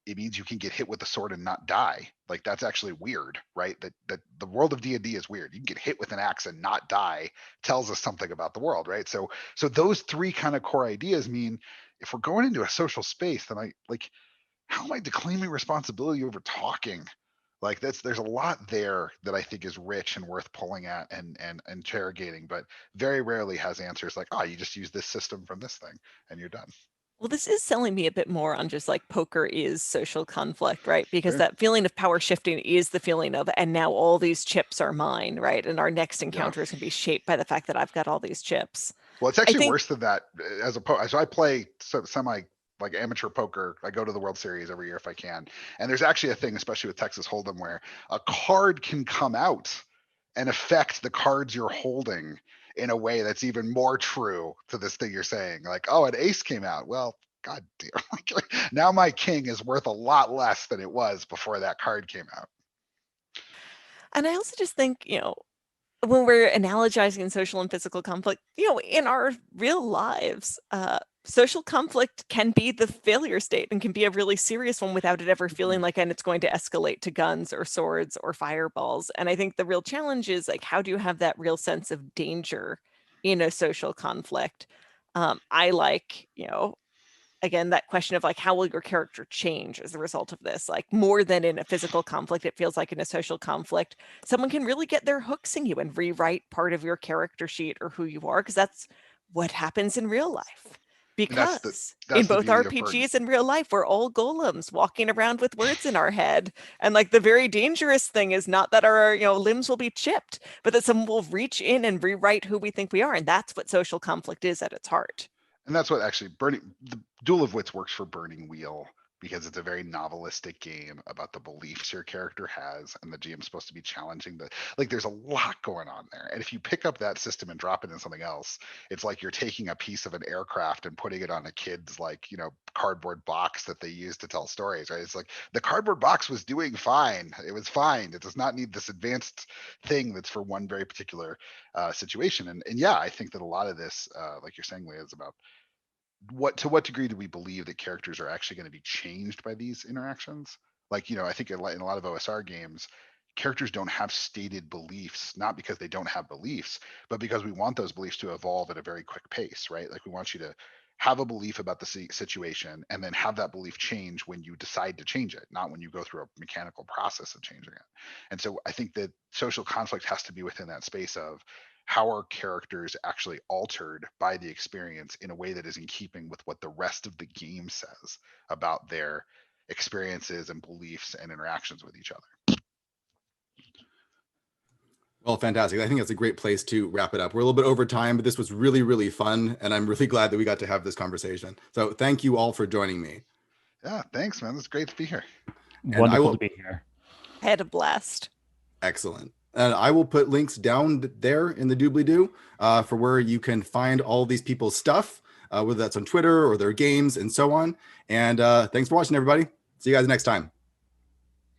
Speaker 2: it means you can get hit with a sword and not die. Like that's actually weird, right? That the world of D&D is weird. You can get hit with an axe and not die tells us something about the world, right? So those three kind of core ideas mean if we're going into a social space, then how am I declaiming responsibility over talking? Like there's a lot there that I think is rich and worth pulling at and interrogating, but very rarely has answers like, oh, you just use this system from this thing and you're done.
Speaker 4: Well, this is selling me a bit more on just like poker is social conflict, right? Because
Speaker 2: Sure.
Speaker 4: that feeling of power shifting is the feeling of, and now all these chips are mine, right? And our next encounter is going to be shaped by the fact that I've got all these chips.
Speaker 2: Well, it's
Speaker 4: I
Speaker 2: actually
Speaker 4: think,
Speaker 2: worse than that. So I play semi like amateur poker. I go to the World Series every year if I can. And there's actually a thing, especially with Texas Hold'em, where a card can come out and affect the cards you're holding in a way that's even more true to this thing you're saying. Like, oh, an ace came out. Well, god damn. Now my king is worth a lot less than it was before that card came out.
Speaker 4: and I also just think, when we're analogizing social and physical conflict, in our real lives, social conflict can be the failure state and can be a really serious one without it ever feeling like and it's going to escalate to guns or swords or fireballs. And I think the real challenge is like, how do you have that real sense of danger in a social conflict? I like, again, that question of like, how will your character change as a result of this? Like more than in a physical conflict, it feels like in a social conflict, someone can really get their hooks in you and rewrite part of your character sheet or who you are, because that's what happens in real life. Because in both RPGs and real life, we're all golems walking around with words in our head. And like the very dangerous thing is not that our limbs will be chipped, but that someone will reach in and rewrite who we think we are. And that's what social conflict is at its heart.
Speaker 2: And that's what actually the Duel of Wits works for Burning Wheel, because it's a very novelistic game about the beliefs your character has, and the GM's supposed to be challenging there's a lot going on there. And if you pick up that system and drop it in something else, it's like you're taking a piece of an aircraft and putting it on a kid's cardboard box that they use to tell stories, right? It's like the cardboard box was doing fine. It was fine. It does not need this advanced thing that's for one very particular situation. And yeah, I think that a lot of this, like you're saying, Leah, is about to what degree do we believe that characters are actually going to be changed by these interactions? I think in a lot of OSR games, characters don't have stated beliefs, not because they don't have beliefs, but because we want those beliefs to evolve at a very quick pace, right? Like we want you to have a belief about the situation and then have that belief change when you decide to change it, not when you go through a mechanical process of changing it. And so I think that social conflict has to be within that space of how are characters actually altered by the experience in a way that is in keeping with what the rest of the game says about their experiences and beliefs and interactions with each other.
Speaker 1: Well, fantastic. I think that's a great place to wrap it up. We're a little bit over time, but this was really, really fun. And I'm really glad that we got to have this conversation. So thank you all for joining me.
Speaker 2: Yeah, thanks, man. It's great to be here.
Speaker 3: Wonderful to be here.
Speaker 4: I had a blast.
Speaker 1: Excellent. And I will put links down there in the doobly-doo for where you can find all these people's stuff, whether that's on Twitter or their games and so on. And thanks for watching, everybody. See you guys next time.